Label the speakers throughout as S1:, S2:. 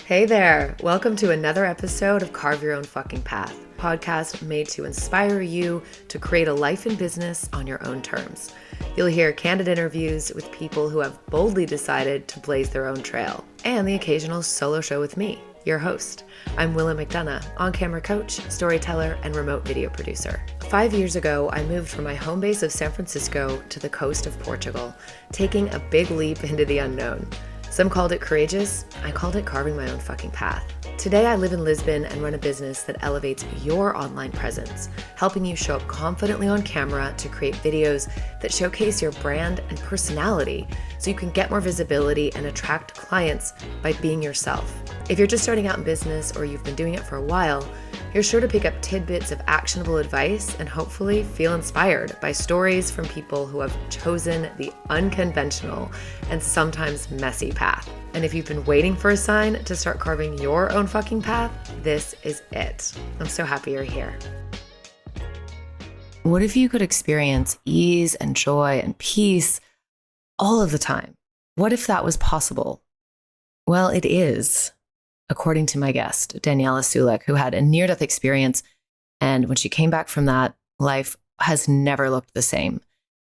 S1: Hey there. Welcome to another episode of Carve Your Own Fucking Path, a podcast made to inspire you to create a life and business on your own terms. You'll hear candid interviews with people who have boldly decided to blaze their own trail, and the occasional solo show with me, your host. I'm Willa McDonough, on-camera coach, storyteller, and remote video producer. 5 years ago, I moved from my home base of San Francisco to the coast of Portugal, taking a big leap into the unknown. Some called it courageous. I called it carving my own fucking path. Today, I live in Lisbon and run a business that elevates your online presence, helping you show up confidently on camera to create videos that showcase your brand and personality so you can get more visibility and attract clients by being yourself. If you're just starting out in business or you've been doing it for a while, you're sure to pick up tidbits of actionable advice and hopefully feel inspired by stories from people who have chosen the unconventional and sometimes messy path. And if you've been waiting for a sign to start carving your own fucking path, this is it. I'm so happy you're here. What if you could experience ease and joy and peace all of the time? What if that was possible? Well, it is. According to my guest, Daniela Sulek, who had a near-death experience, and when she came back from that, life has never looked the same.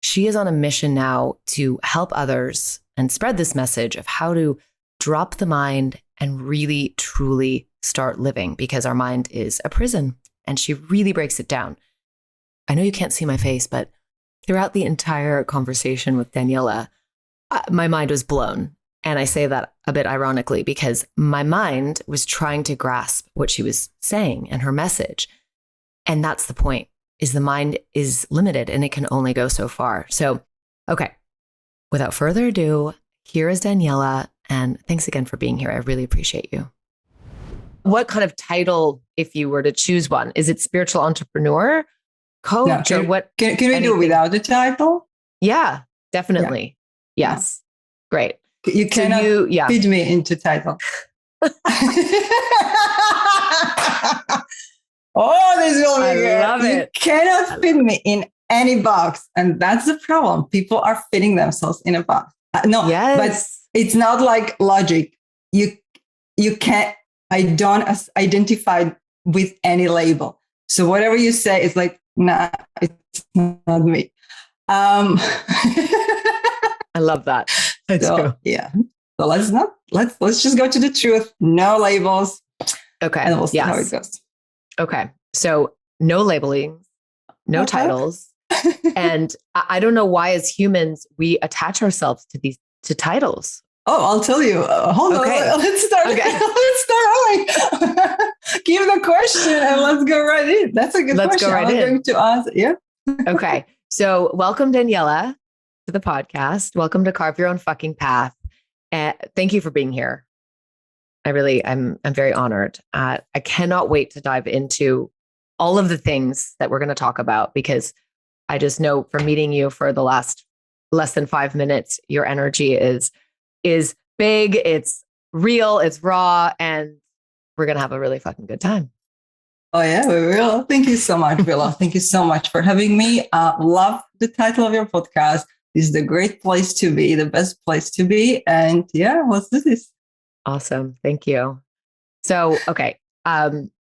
S1: She is on a mission now to help others and spread this message of how to drop the mind and really, truly start living, because our mind is a prison, and she really breaks it down. I know you can't see my face, but throughout the entire conversation with Daniela, my mind was blown. And I say that a bit ironically because my mind was trying to grasp what she was saying and her message. And that's the point, is the mind is limited and it can only go so far. So, okay, without further ado, here is Daniela. And thanks again for being here. I really appreciate you. What kind of title, if you were to choose one, is it spiritual entrepreneur, coach, or what?
S2: Can we do without the title?
S1: Yeah, definitely. Yeah. Yes. Great.
S2: You cannot feed me into title. Oh, this will be good.
S1: I love it.
S2: You cannot fit me in any box. And that's the problem. People are fitting themselves in a box. But it's not like logic. You can't, I don't identify with any label. So whatever you say is like, nah, it's not me.
S1: I love that.
S2: Yeah. So let's just go to the truth. No labels.
S1: Okay.
S2: And we'll see how it goes.
S1: Okay. So no labeling, no titles. And I don't know why as humans, we attach ourselves to titles.
S2: Oh, I'll tell you. Hold on. Let's start. Okay. Let's start early. Give the question and let's go right in. That's a good question.
S1: Let's go right in.
S2: I'm going to answer. Yeah.
S1: Okay. So welcome, Daniela, to the podcast. Welcome to Carve Your Own Fucking Path. Thank you for being here. I'm very honored. I cannot wait to dive into all of the things that we're going to talk about, because I just know from meeting you for the last less than 5 minutes, your energy is big, it's real, it's raw, and we're going to have a really fucking good time.
S2: Oh yeah, we will. Thank you so much, Willa. Thank you so much for having me. Love the title of your podcast. This is the great place to be, the best place to be. And yeah, let's do this.
S1: Awesome. Thank you. So, okay.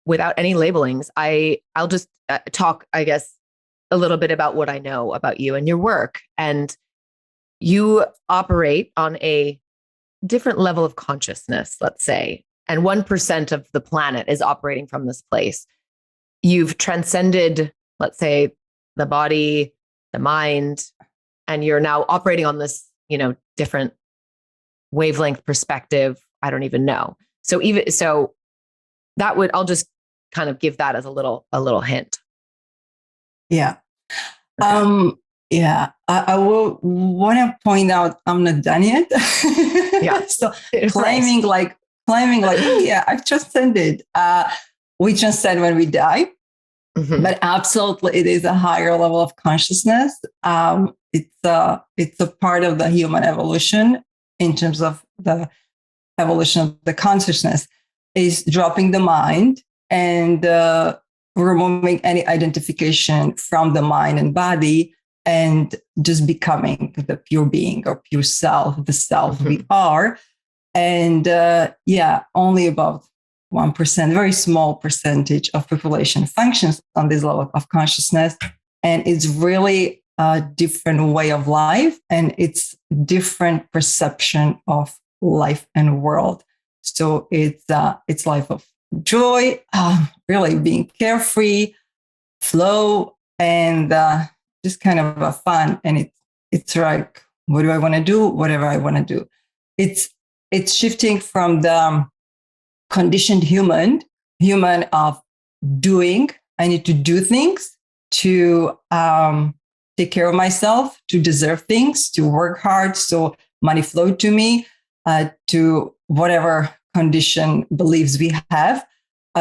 S1: Without any labelings, I'll just talk, I guess, a little bit about what I know about you and your work. And you operate on a different level of consciousness, let's say, and 1% of the planet is operating from this place. You've transcended, let's say, the body, the mind, and you're now operating on this, different wavelength perspective. I don't even know. So I'll just kind of give that as a little hint.
S2: Yeah. Okay. I will want to point out I'm not done yet.
S1: Yeah.
S2: So claiming like, yeah, I've transcended. We transcend when we die, but absolutely it is a higher level of consciousness. It's a part of the human evolution in terms of the evolution of the consciousness, is dropping the mind and removing any identification from the mind and body and just becoming the pure being or pure self, the self we are. And only about 1%, very small percentage of population functions on this level of consciousness. And it's really a different way of life, and it's different perception of life and world. So it's life of joy, really being carefree, flow, and just kind of a fun. And it's like, what do I want to do? Whatever I want to do. It's shifting from the conditioned human of doing. I need to do things to take care of myself, to deserve things, to work hard so money flow to me, to whatever conditioned beliefs we have.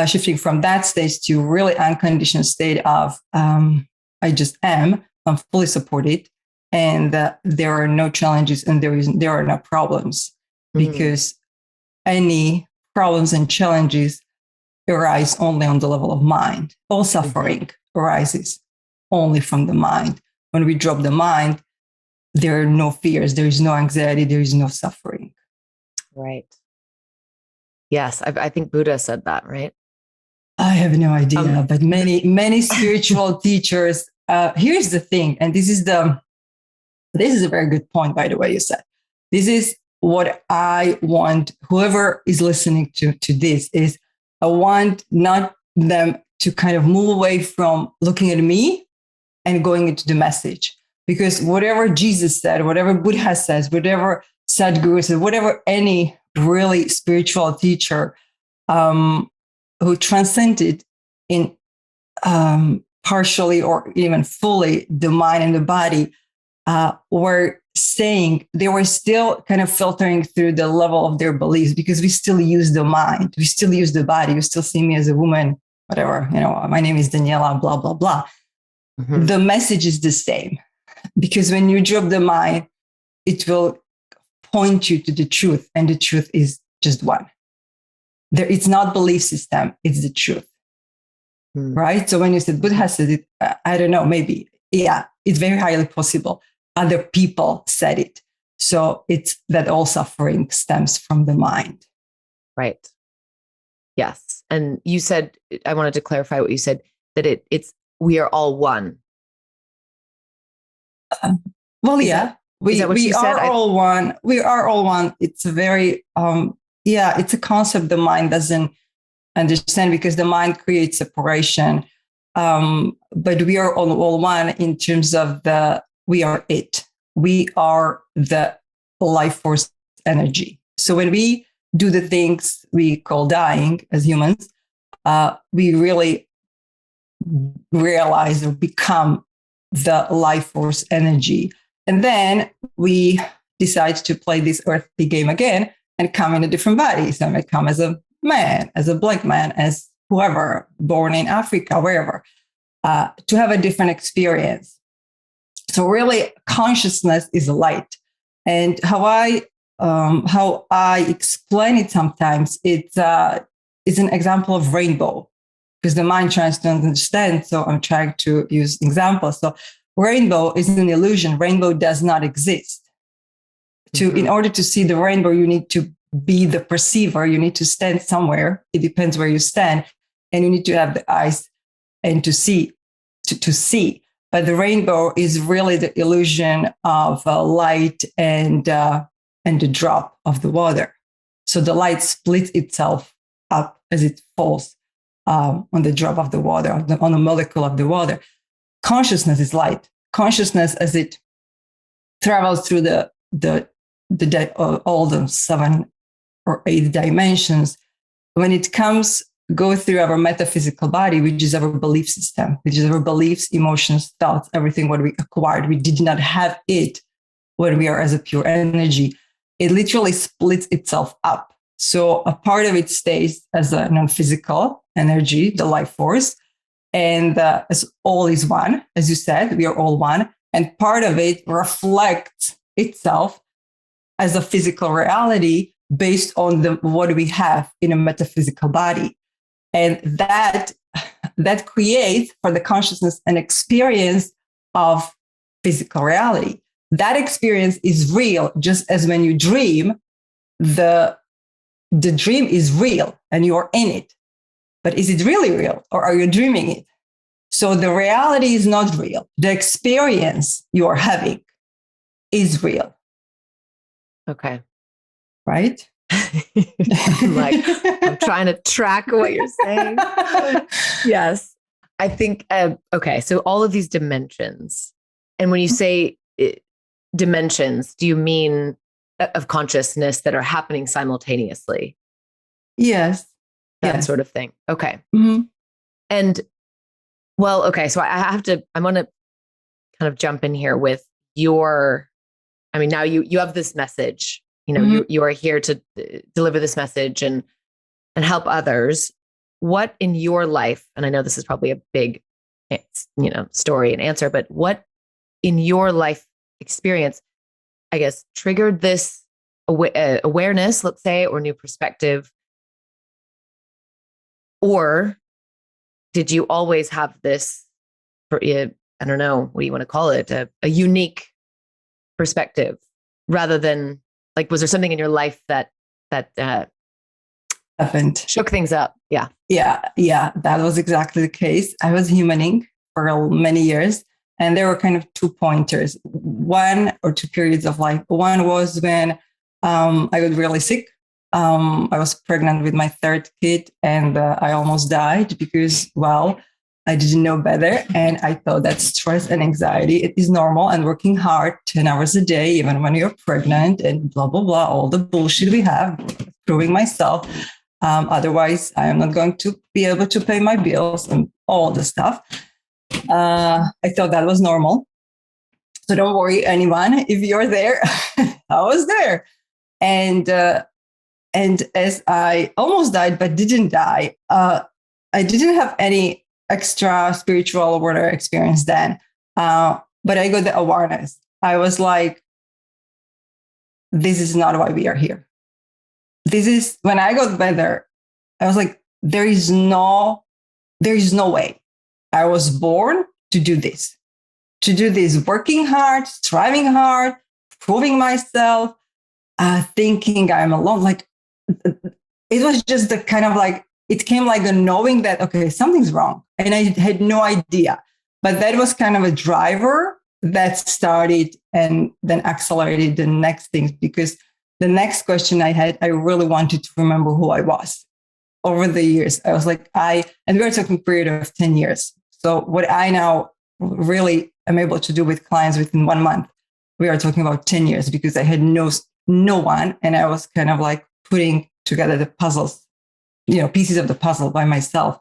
S2: Shifting from that stage to really unconditioned state of I just am. I'm fully supported, and there are no challenges and there are no problems, because any problems and challenges arise only on the level of mind. All suffering arises only from the mind. When we drop the mind, there are no fears, there is no anxiety, there is no suffering.
S1: Right. Yes, I think Buddha said that, right?
S2: I have no idea, but many spiritual teachers. Here's the thing, and this is a very good point, by the way. You said this is what I want. Whoever is listening to this is, I want not them to kind of move away from looking at me and going into the message, because whatever Jesus said, whatever Buddha says, whatever Sadhguru said, whatever any really spiritual teacher who transcended in partially or even fully the mind and the body were saying, they were still kind of filtering through the level of their beliefs, because we still use the mind, we still use the body, you still see me as a woman, whatever, my name is Daniela, blah, blah, blah. The message is the same, because when you drop the mind, it will point you to the truth, and the truth is just one. It's not belief system, it's the truth. Right? So when you said Buddha said it, I don't know, maybe, yeah, it's very highly possible. Other people said it. So it's that all suffering stems from the mind.
S1: Right. Yes. And you said, I wanted to clarify what you said, that it's, we are all one.
S2: We are all one. We are all one. It's a very, it's a concept the mind doesn't understand, because the mind creates separation. But we are all one in terms of we are it. We are the life force energy. So when we do the things we call dying as humans, we really realize or become the life force energy. And then we decide to play this earthly game again and come in a different body. So I might come as a man, as a black man, as whoever, born in Africa, wherever, to have a different experience. So really, consciousness is light. And how I explain it sometimes, it's an example of rainbow, because the mind tries to understand. So I'm trying to use examples. So rainbow is an illusion. Rainbow does not exist. In order to see the rainbow, you need to be the perceiver. You need to stand somewhere. It depends where you stand, and you need to have the eyes and to see. But the rainbow is really the illusion of light and the drop of the water. So the light splits itself up as it falls on the drop of the water, on the molecule of the water. Consciousness is light. Consciousness, as it travels through all the 7 or 8 dimensions, when it go through our metaphysical body, which is our belief system, which is our beliefs, emotions, thoughts, everything what we acquired. We did not have it when we are as a pure energy. It literally splits itself up. So a part of it stays as a non-physical energy, the life force, and as all is one, as you said, we are all one. And part of it reflects itself as a physical reality based on what we have in a metaphysical body. And that creates for the consciousness an experience of physical reality. That experience is real, just as when you dream, the the dream is real and you're in it. But is it really real or are you dreaming it? So the reality is not real. The experience you're having is real.
S1: Okay.
S2: Right?
S1: I'm trying to track what you're saying. Yes. I think, okay. So all of these dimensions, and when you say dimensions, do you mean of consciousness that are happening simultaneously?
S2: Yes.
S1: That sort of thing. Okay.
S2: Mm-hmm.
S1: And well, okay. So I'm going to kind of jump in here with now you have this message, you are here to deliver this message and help others. What in your life, and I know this is probably a big, story and answer, but what in your life experience, I guess, triggered this awareness, let's say, or new perspective? Or did you always have this, I don't know, what do you want to call it? A unique perspective rather than was there something in your life that
S2: happened,
S1: shook things up? Yeah.
S2: That was exactly the case. I was humaning for many years, and there were kind of 2 pointers, 1 or 2 periods of life. One was when I got really sick. I was pregnant with my 3rd kid, and I almost died because, I didn't know better. And I thought that stress and anxiety, it is normal, and working hard 10 hours a day, even when you're pregnant, and blah, blah, blah, all the bullshit we have, proving myself. Otherwise, I am not going to be able to pay my bills and all the stuff. I thought that was normal. So don't worry, anyone, if you're there, I was there. And as I almost died, but didn't die, I didn't have any extra spiritual or whatever experience then. But I got the awareness. I was like, this is not why we are here. This is when I got better. I was like, there is no way. I was born to do this, working hard, striving hard, proving myself, thinking I'm alone. Like, it was just the kind of it came like a knowing that, okay, something's wrong. And I had no idea. But that was kind of a driver that started and then accelerated the next things, because the next question I had, I really wanted to remember who I was. Over the years, I was like, and we are talking a period of 10 years. So what I now really am able to do with clients within 1 month, we are talking about 10 years, because I had no one. And I was kind of putting together the puzzles, pieces of the puzzle by myself.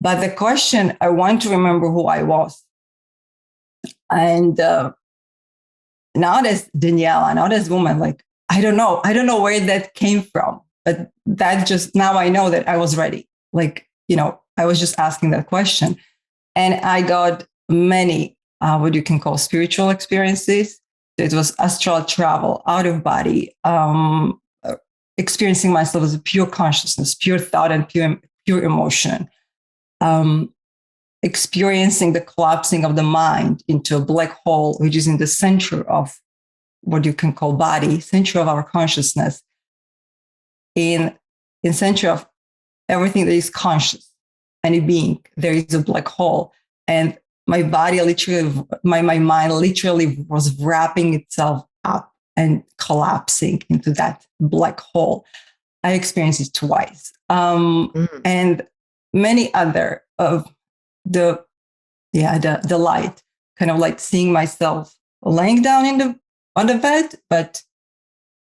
S2: But the question, I want to remember who I was. And not as Daniela, not as woman, I don't know where that came from, but that just, now I know that I was ready. I was just asking that question. And I got many, what you can call spiritual experiences. It was astral travel, out of body, experiencing myself as a pure consciousness, pure thought, and pure emotion. Experiencing the collapsing of the mind into a black hole, which is in the center of what you can call body, center of our consciousness, in center of everything that is conscious, any being, there is a black hole. And my body literally, my mind literally was wrapping itself up and collapsing into that black hole. I experienced it twice. And many other of the light, kind of seeing myself laying down on the bed, but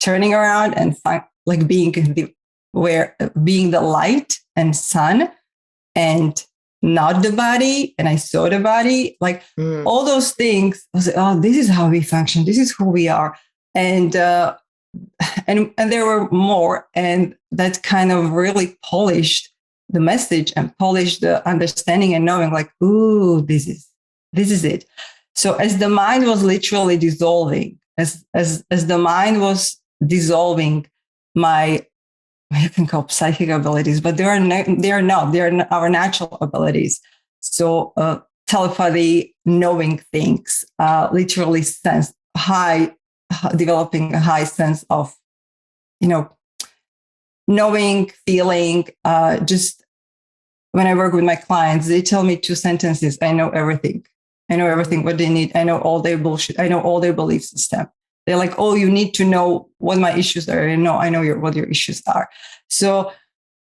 S2: turning around and being the light and sun, and not the body. And I saw the body, all those things. I was like, oh, this is how we function. This is who we are. And there were more, and that kind of really polished the message and polished the understanding and knowing, ooh, this is it. So as the mind was literally dissolving, as the mind was dissolving my, you can call psychic abilities, but they are not. They are our natural abilities. So telepathy, knowing things, literally developing a high sense of, knowing, feeling, just when I work with my clients, they tell me 2 sentences. I know everything. I know everything what they need. I know all their bullshit. I know all their belief system. They're like, oh, you need to know what my issues are. I know what your issues are. So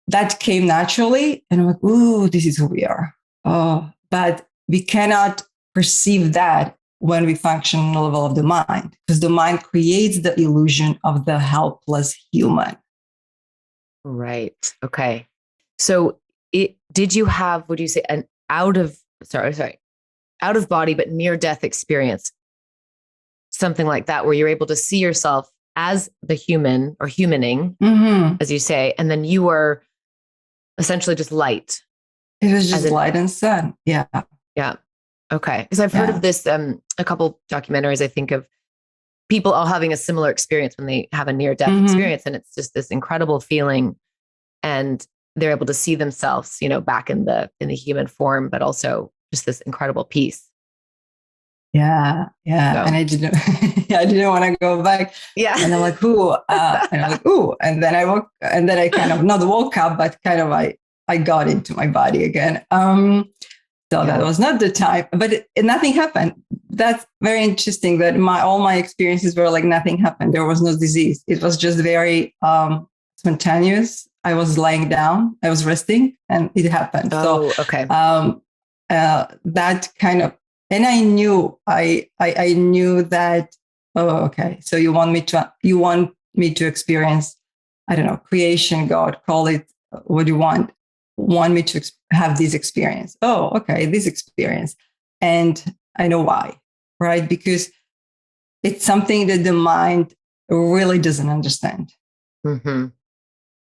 S2: that came naturally. And I'm like, ooh, this is who we are. Oh, but we cannot perceive that when we function on the level of the mind, because the mind creates the illusion of the helpless human.
S1: Right. Okay. So did you have, would you say, an out of body, but near death experience? Something like that, where you're able to see yourself as the human or humaning, as you say, and then you were essentially just light.
S2: It was just light and sun. Yeah.
S1: Yeah. Okay. Because I've heard of this, a couple documentaries, I think, of people all having a similar experience when they have a near death experience. And it's just this incredible feeling. And they're able to see themselves, back in the human form, but also just this incredible peace.
S2: Yeah. Yeah. So. And I didn't want to go back. Yeah. And I'm like, ooh, and I'm like, ooh. And then I kind of not woke up, but kind of I got into my body again. So that was not the time, but nothing happened. That's very interesting that all my experiences were like nothing happened. There was no disease. It was just very spontaneous. I was lying down, I was resting, and it happened.
S1: Oh, so, okay.
S2: That kind of, and I knew that. Oh, okay. So you want me to experience, I don't know, creation, God, call it what you want me to have this experience. Oh, okay, this experience. And I know why, right? Because it's something that the mind really doesn't understand.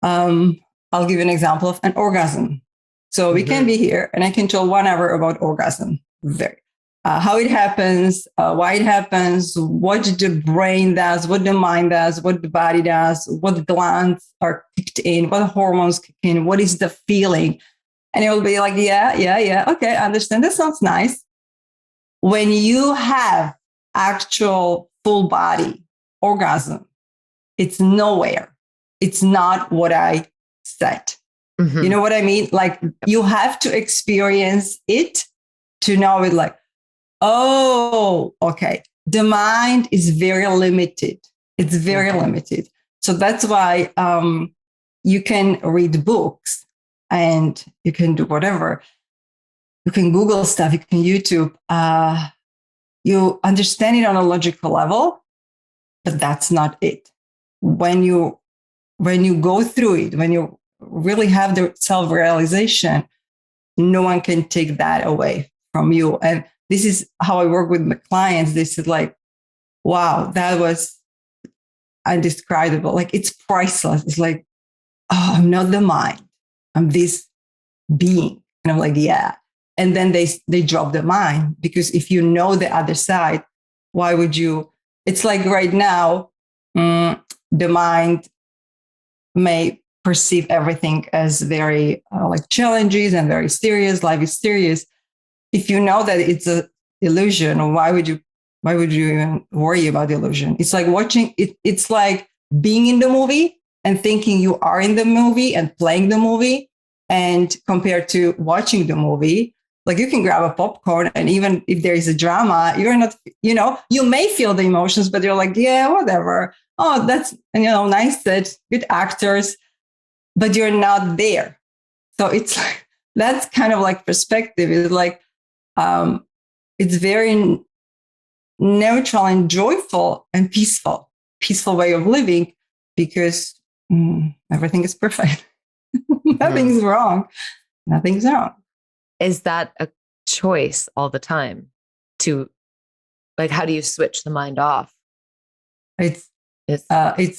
S2: I'll give you an example of an orgasm. So we can be here and I can tell 1 hour about orgasm. How it happens, why it happens, what the brain does, what the mind does, what the body does, what glands are kicked in, what hormones kick in, what is the feeling. And it will be like, yeah. Okay, I understand. That sounds nice. When you have actual full body orgasm, it's nowhere. It's not what I said. You know what I mean? Like you have to experience it to know it, like, oh, okay. The mind is very limited. It's very limited. So that's why you can read books and you can do whatever. You can Google stuff. You can YouTube. You understand it on a logical level, but that's not it. When you go through it, when you really have the self-realization, no one can take that away from you. And this is how I work with my clients. They said like, wow, that was indescribable. Like it's priceless. It's like, oh, I'm not the mind. I'm this being. And I'm like, yeah. And then they drop the mind, because if you know the other side, why would you? It's like right now, the mind may perceive everything as very like challenges and very serious. Life is serious. If you know that it's an illusion, why would you even worry about the illusion? It's like watching it. It's like being in the movie and thinking you are in the movie and playing the movie. And compared to watching the movie, like you can grab a popcorn, and even if there is a drama, you're not, you may feel the emotions, but you're like, yeah, whatever. Oh, that's, nice, that good actors, but you're not there. So it's like, that's kind of like perspective. It's like, it's very neutral and joyful and peaceful way of living, because everything is perfect. Nothing's wrong. Nothing's wrong.
S1: Is that a choice all the time to, like, how do you switch the mind off?
S2: It's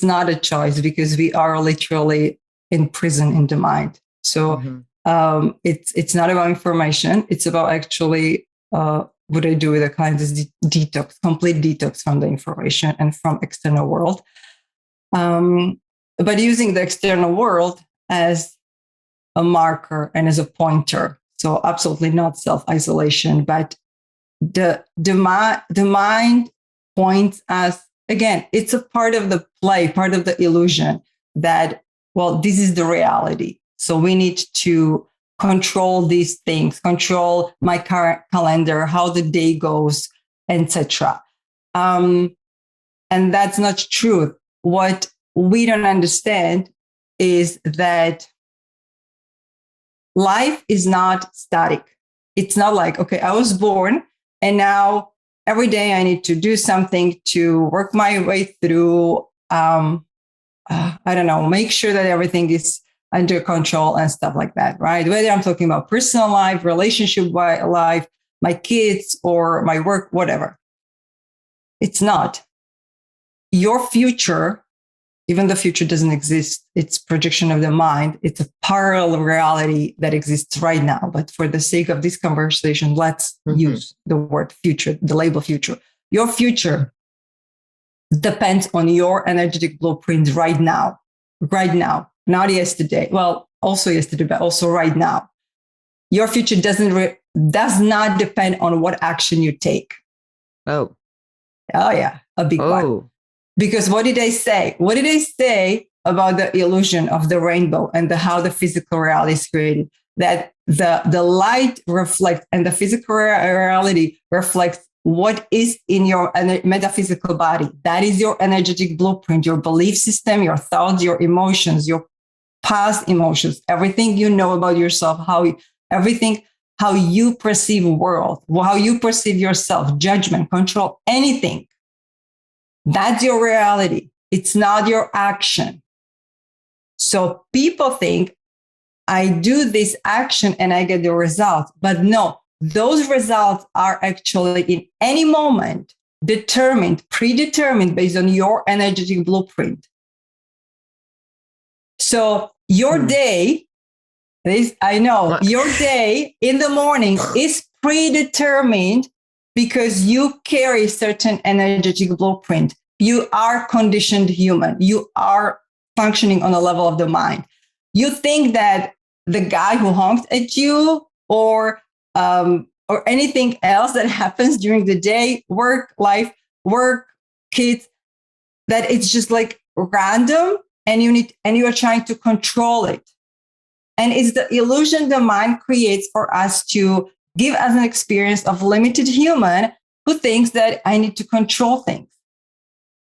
S2: not a choice, because we are literally in prison in the mind. So it's not about information. It's about actually what I do with the clients is detox, complete detox from the information and from external world. But using the external world as a marker and as a pointer. So absolutely not self-isolation, but the mind points us, again, it's a part of the play, part of the illusion, that well, this is the reality. So we need to control these things, control my current calendar, how the day goes, etc. And that's not true. What we don't understand is that life is not static. It's not like, okay, I was born and now every day I need to do something to work my way through, I don't know, make sure that everything is under control and stuff like that, right? Whether I'm talking about personal life, relationship life, my kids or my work, whatever. It's not. Your future, even the future doesn't exist, it's projection of the mind. It's a parallel reality that exists right now. But for the sake of this conversation, let's use the word future, the label future. Your future depends on your energetic blueprint right now, not yesterday. Well, also yesterday, but also right now. Your future does not depend on what action you take.
S1: Oh
S2: yeah, a big one. Because what did I say? What did I say about the illusion of the rainbow and how the physical reality is created? That the light reflects and the physical reality reflects what is in your metaphysical body. That is your energetic blueprint, your belief system, your thoughts, your emotions, your past emotions, everything you know about yourself, how you perceive the world, how you perceive yourself, judgment, control, anything. That's your reality. It's not your action. So people think I do this action and I get the result. But no, those results are actually in any moment predetermined based on your energetic blueprint. So your day, your day in the morning is predetermined because you carry certain energetic blueprint. You are conditioned human. You are functioning on a level of the mind. You think that the guy who honked at you or anything else that happens during the day, work, life, kids, that it's just like random and you are trying to control it. And it's the illusion the mind creates for us to give us an experience of limited human who thinks that I need to control things.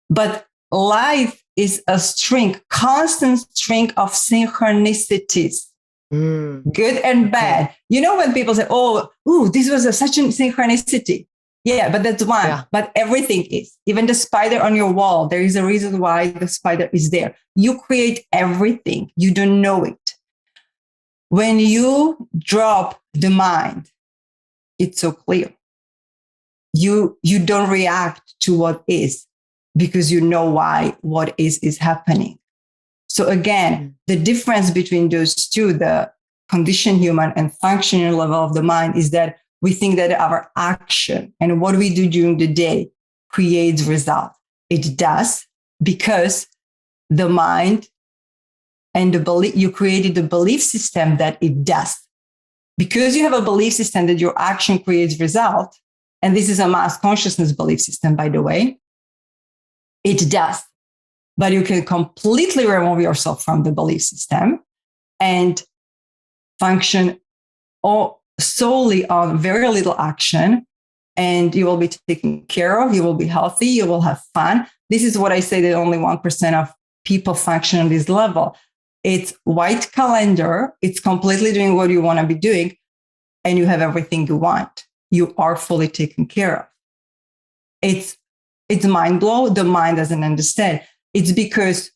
S2: But life is a constant string of synchronicities, good and bad. You know, when people say, this was such a synchronicity. Yeah, but that's one. Yeah. But everything is. Even the spider on your wall, there is a reason why the spider is there. You create everything. You don't know it. When you drop the mind, it's so clear. You don't react to what is because you know why what is happening. So again, the difference between those two, the conditioned human and functional level of the mind, is that we think that our action and what we do during the day creates result. It does, because the mind and the belief, you created the belief system that it does. Because you have a belief system that your action creates result, and this is a mass consciousness belief system, by the way, it does. But you can completely remove yourself from the belief system and function solely on very little action, and you will be taken care of, you will be healthy, you will have fun. This is what I say, that only 1% of people function on this level. It's white calendar. It's completely doing what you want to be doing, and you have everything you want. You are fully taken care of. It's mind blow. The mind doesn't understand. It's because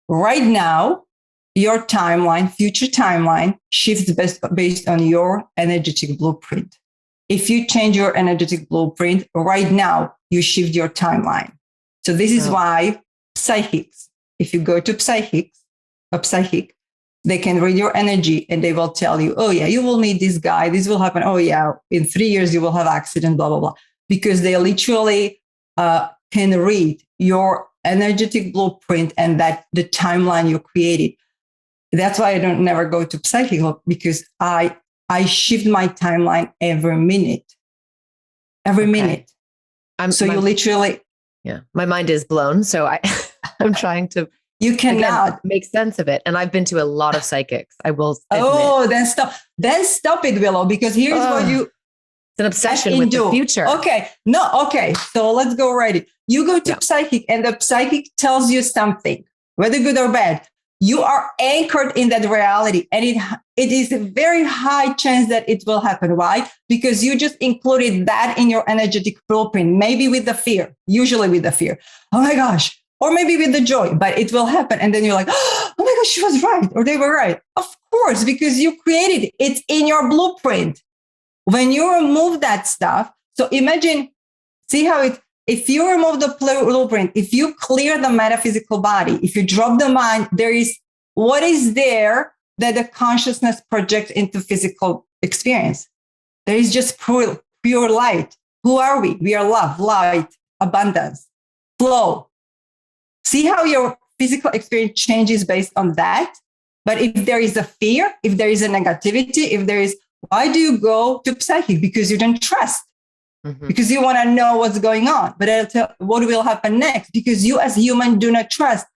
S2: right now, your timeline, future timeline, shifts based on your energetic blueprint. If you change your energetic blueprint right now, you shift your timeline. So this is why psychics, if you go to a psychic, they can read your energy and they will tell you, oh yeah, you will meet this guy, this will happen. Oh yeah, in 3 years, you will have accident, blah, blah, blah. Because they literally can read your energetic blueprint and that the timeline you created. That's why I don't never go to psychic, because I shift my timeline every minute. So you literally.
S1: Yeah, my mind is blown. So I'm trying to
S2: You cannot.
S1: Again, make sense of it. And I've been to a lot of psychics. I will admit.
S2: Oh, then stop. Then stop it, Willow, because here's what you.
S1: It's an obsession with the future.
S2: Okay. No. Okay. So let's go right. You go to psychic and the psychic tells you something, whether good or bad. You are anchored in that reality. And it is a very high chance that it will happen. Why? Because you just included that in your energetic blueprint, maybe with the fear, usually with the fear. Oh my gosh. Or maybe with the joy, but it will happen. And then you're like, oh my gosh, she was right. Or they were right. Of course, because you created it. It's in your blueprint. When you remove that stuff, so imagine, see how if you remove the blueprint, if you clear the metaphysical body, if you drop the mind, there is what is there that the consciousness projects into physical experience. There is just pure light. Who are we? We are love, light, abundance, flow. See how your physical experience changes based on that? But if there is a fear, if there is a negativity, if there is, why do you go to psychic? Because you don't trust. Because you want to know what's going on. But I'll tell what will happen next. Because you as human do not trust.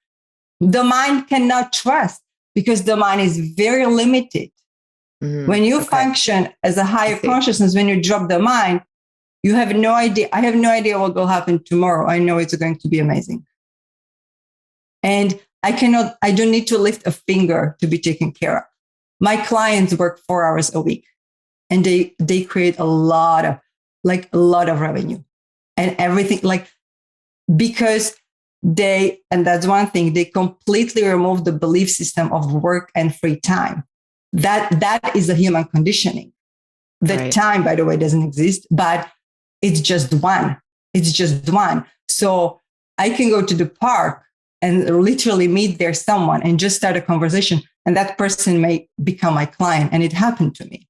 S2: The mind cannot trust because the mind is very limited. When you function as a higher consciousness, when you drop the mind, you have no idea. I have no idea what will happen tomorrow. I know it's going to be amazing. And I don't need to lift a finger to be taken care of. My clients work 4 hours a week and they create a lot of revenue and everything, because and that's one thing, they completely remove the belief system of work and free time. That is a human conditioning. The time, by the way, doesn't exist, but it's just one. It's just one. So I can go to the park and literally meet there someone and just start a conversation. And that person may become my client. And it happened to me.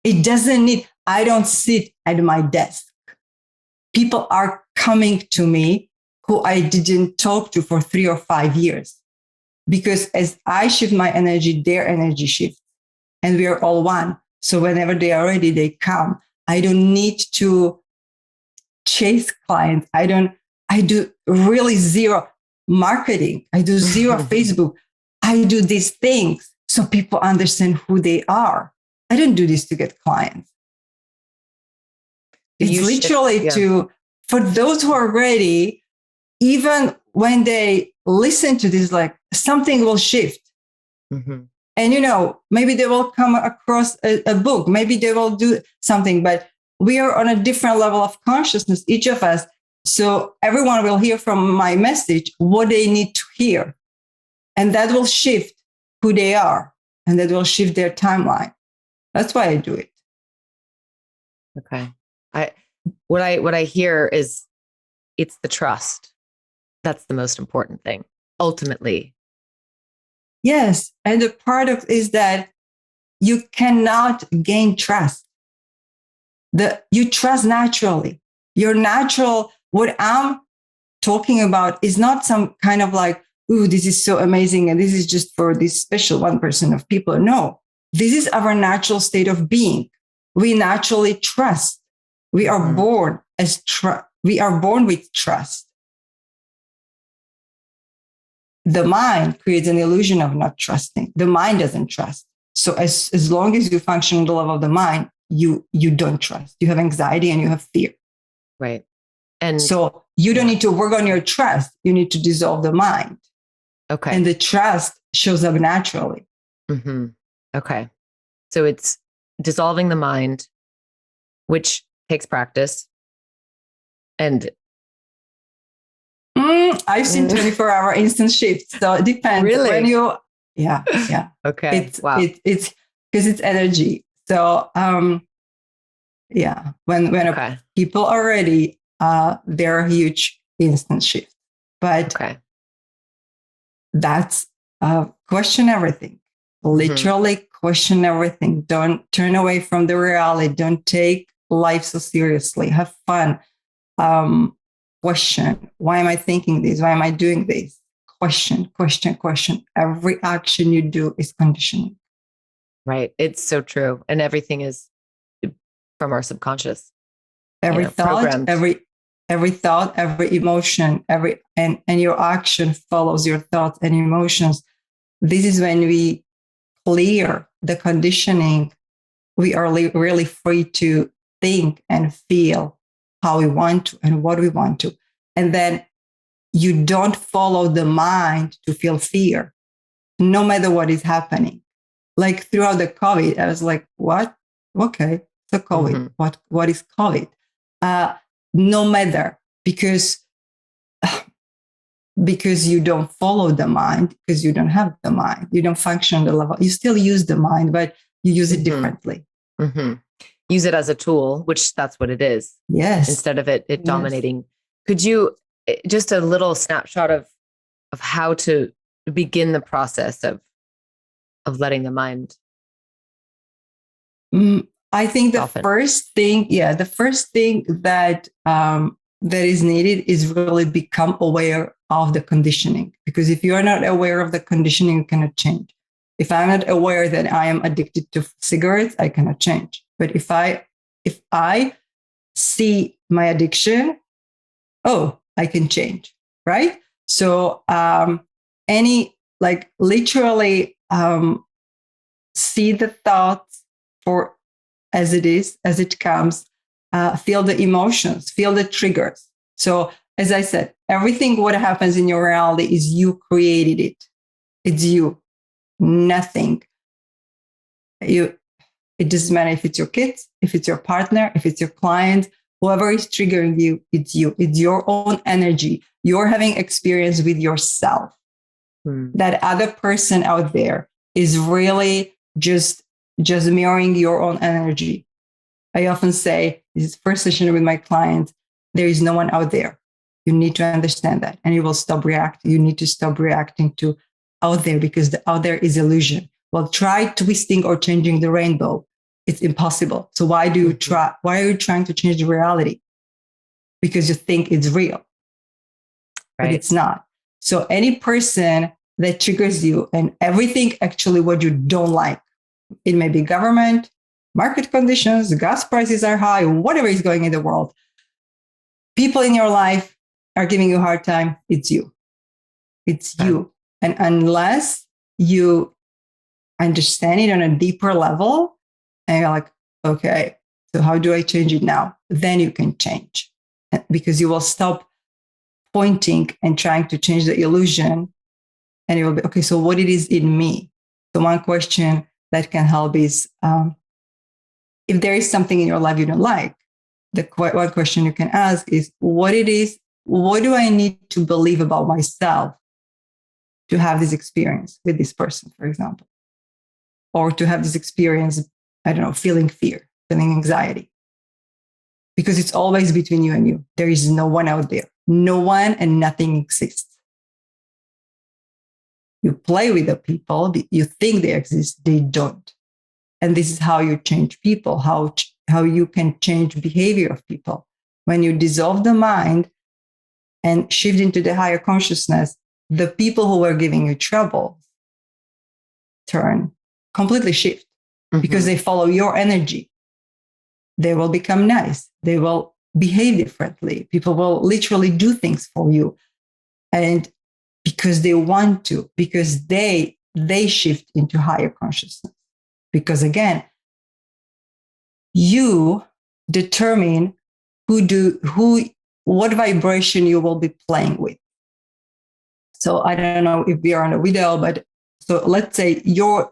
S2: It doesn't need, I don't sit at my desk. People are coming to me who I didn't talk to for 3 or 5 years. Because as I shift my energy, their energy shifts. And we are all one. So whenever they are ready, they come. I don't need to chase clients. I do really zero marketing. I do zero Facebook. I do these things so people understand who they are. I don't do this to get clients. It's literally for those who are ready, even when they listen to this, something will shift. And, maybe they will come across a book. Maybe they will do something, but we are on a different level of consciousness, each of us. So everyone will hear from my message what they need to hear. And that will shift who they are. And that will shift their timeline. That's why I do it.
S1: Okay. What I hear is it's the trust. That's the most important thing, ultimately.
S2: Yes. And the paradox is that you cannot gain trust. You trust naturally. Your natural, what I'm talking about is not some kind of ooh, this is so amazing. And this is just for this special 1% of people. No, this is our natural state of being. We naturally trust. We are born we are born with trust. The mind creates an illusion of not trusting. The mind doesn't trust. So as long as you function on the level of the mind, you don't trust. You have anxiety and you have fear.
S1: Right. And
S2: so you don't need to work on your trust. You need to dissolve the mind.
S1: Okay.
S2: And the trust shows up naturally.
S1: Okay. So it's dissolving the mind, which takes practice. And
S2: I've seen 24-hour instant shifts. So it depends.
S1: Really?
S2: When you, yeah.
S1: Okay.
S2: It's because it's energy. So, when people are ready, there are huge instant shifts. But that's question everything. Literally question everything. Don't turn away from the reality. Don't take life so seriously. Have fun. Question. Why am I thinking this? Why am I doing this? Question. Every action you do is conditioning.
S1: Right. It's so true. And everything is from our subconscious.
S2: Every thought,
S1: programmed.
S2: every thought, every emotion, and your action follows your thoughts and emotions. This is when we clear the conditioning. We are really free to think and feel how we want to and what we want to. And then you don't follow the mind to feel fear, no matter what is happening. Like throughout the COVID, I was like, what? Okay, so COVID. What is COVID? No matter, because you don't follow the mind, because you don't have the mind. You don't function on the level. You still use the mind, but you use it differently.
S1: Use it as a tool, which that's what it is.
S2: Yes.
S1: Instead of it dominating. Could you, just a little snapshot of how to begin the process of letting the mind?
S2: I think the first thing that that is needed is really become aware of the conditioning. Because if you are not aware of the conditioning, you cannot change. If I'm not aware that I am addicted to cigarettes, I cannot change. But if I see my addiction, I can change, right? So literally see the thoughts for as it is, as it comes, feel the emotions, feel the triggers. So as I said, everything what happens in your reality is you created it. It's you, nothing. It doesn't matter if it's your kids, if it's your partner, if it's your client, whoever is triggering you, it's you. It's your own energy. You're having experience with yourself. That other person out there is really just mirroring your own energy. I often say, this is the first session with my clients, there is no one out there. You need to understand that, and you will stop reacting. You need to stop reacting to out there, because the out there is illusion. Well, try twisting or changing the rainbow. It's impossible. So why do you try? Why are you trying to change the reality? Because you think it's real, but it's not. So any person that triggers you and everything actually what you don't like, it may be government, market conditions, gas prices are high, whatever is going in the world, people in your life are giving you a hard time. It's you. It's you. And unless you understand it on a deeper level, and you're like, okay, so how do I change it now? Then you can change, because you will stop pointing and trying to change the illusion. And it will be, okay, so what it is in me? So one question that can help is, if there is something in your life you don't like, one question you can ask is, what it is, what do I need to believe about myself to have this experience with this person, for example? Or to have this experience, I don't know, feeling fear, feeling anxiety. Because it's always between you and you. There is no one out there. No one and nothing exists. You play with the people, you think they exist, they don't. And this is how you change people, how you can change behavior of people. When you dissolve the mind and shift into the higher consciousness, the people who were giving you trouble completely shift, because they follow your energy. They will become nice. They will behave differently. People will literally do things for you. And because they want to, because they shift into higher consciousness. Because again, you determine what vibration you will be playing with. So I don't know if we are on a video, but so let's say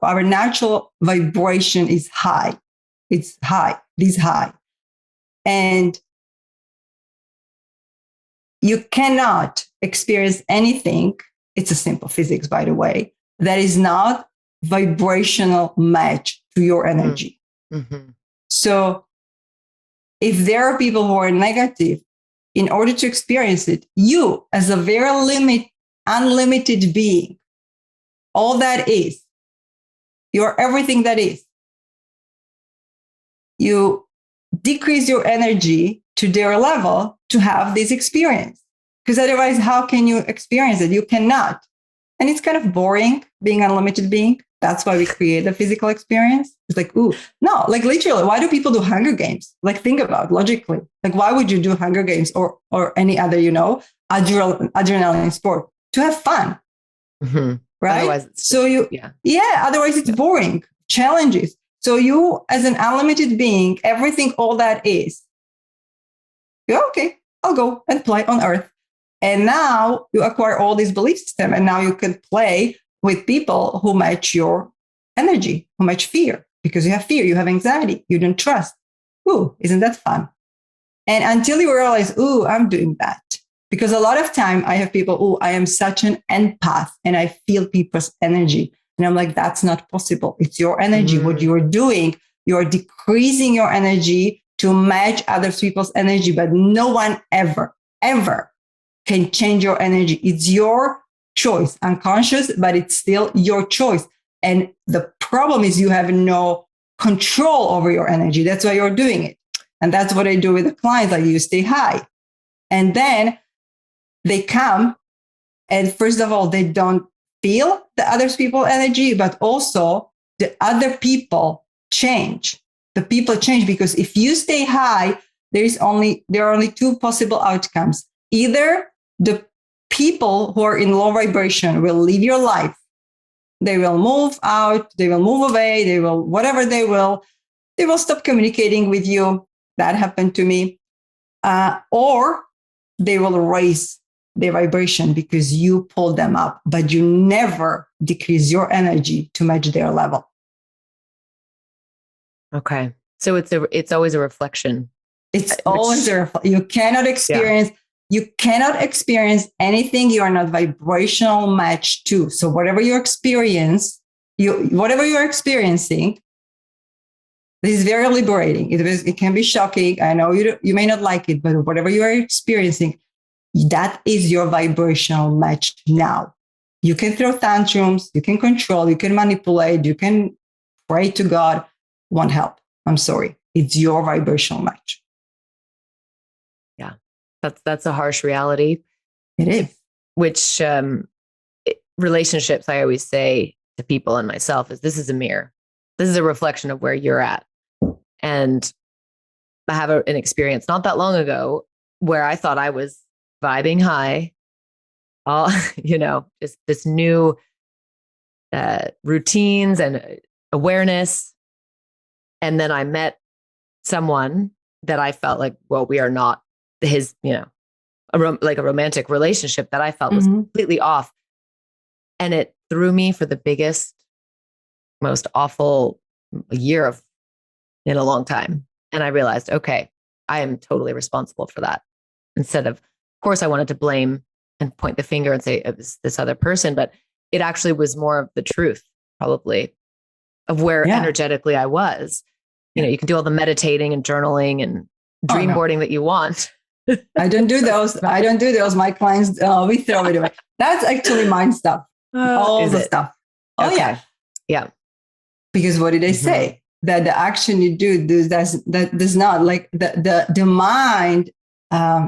S2: our natural vibration is high. It's high, this high. And you cannot experience anything. It's a simple physics, by the way, that is not vibrational match to your energy. So if there are people who are negative, in order to experience it, you as a very unlimited being, all that is, you're everything that is, you decrease your energy to their level to have this experience. Because otherwise, how can you experience it? You cannot. And it's kind of boring being an unlimited being. That's why we create a physical experience. It's like, ooh, no, like literally, why do people do Hunger Games? Like think about it logically. Like why would you do Hunger Games or any other, adrenaline sport? To have fun.
S1: Mm-hmm.
S2: Right?
S1: Otherwise,
S2: otherwise it's boring. Challenges. So you, as an unlimited being, everything, all that is, okay, I'll go and play on Earth. And now you acquire all these belief system, and now you can play with people who match your energy, who match fear, because you have fear, you have anxiety, you don't trust. Ooh, isn't that fun? And until you realize, ooh, I'm doing that. Because a lot of time I have people, oh, I am such an empath and I feel people's energy. And I'm like, that's not possible. It's your energy. What you're doing, you're decreasing your energy to match other people's energy, but no one ever can change your energy. It's your choice, unconscious, but it's still your choice. And the problem is you have no control over your energy. That's why you're doing it. And that's what I do with the clients. Like you stay high. And then they come, and first of all, they don't feel the other people's energy, but also the other people change. The people change because if you stay high, there are only two possible outcomes. Either the people who are in low vibration will leave your life. They will move out, they will move away, they will stop communicating with you. That happened to me. Or they will raise their vibration because you pull them up, but you never decrease your energy to match their level.
S1: Okay. So it's always a reflection.
S2: It's always you cannot experience anything you are not vibrational match to. So whatever you're experiencing, this is very liberating. It can be shocking. I know you may not like it, but whatever you are experiencing, that is your vibrational match now. You can throw tantrums, you can control, you can manipulate, you can pray to God. Won't help. I'm sorry. It's your vibrational match.
S1: Yeah, that's a harsh reality.
S2: It is.
S1: Which relationships, I always say to people and myself, is this is a mirror. This is a reflection of where you're at. And I have an experience not that long ago where I thought I was vibing high, just this new routines and awareness. And then I met someone that I felt like, well, we are not his, like a romantic relationship that I felt was completely off. And it threw me for the biggest, most awful year in a long time. And I realized, okay, I am totally responsible for that. Instead of course, I wanted to blame and point the finger and say it was this other person, but it actually was more of the truth, probably, of where energetically I was. You can do all the meditating and journaling and dream boarding that you want.
S2: I don't do those. My clients, we throw it away. That's actually mind stuff. All the stuff. Oh, okay.
S1: Yeah.
S2: Because what did they say? That the action you do that does not, like the mind.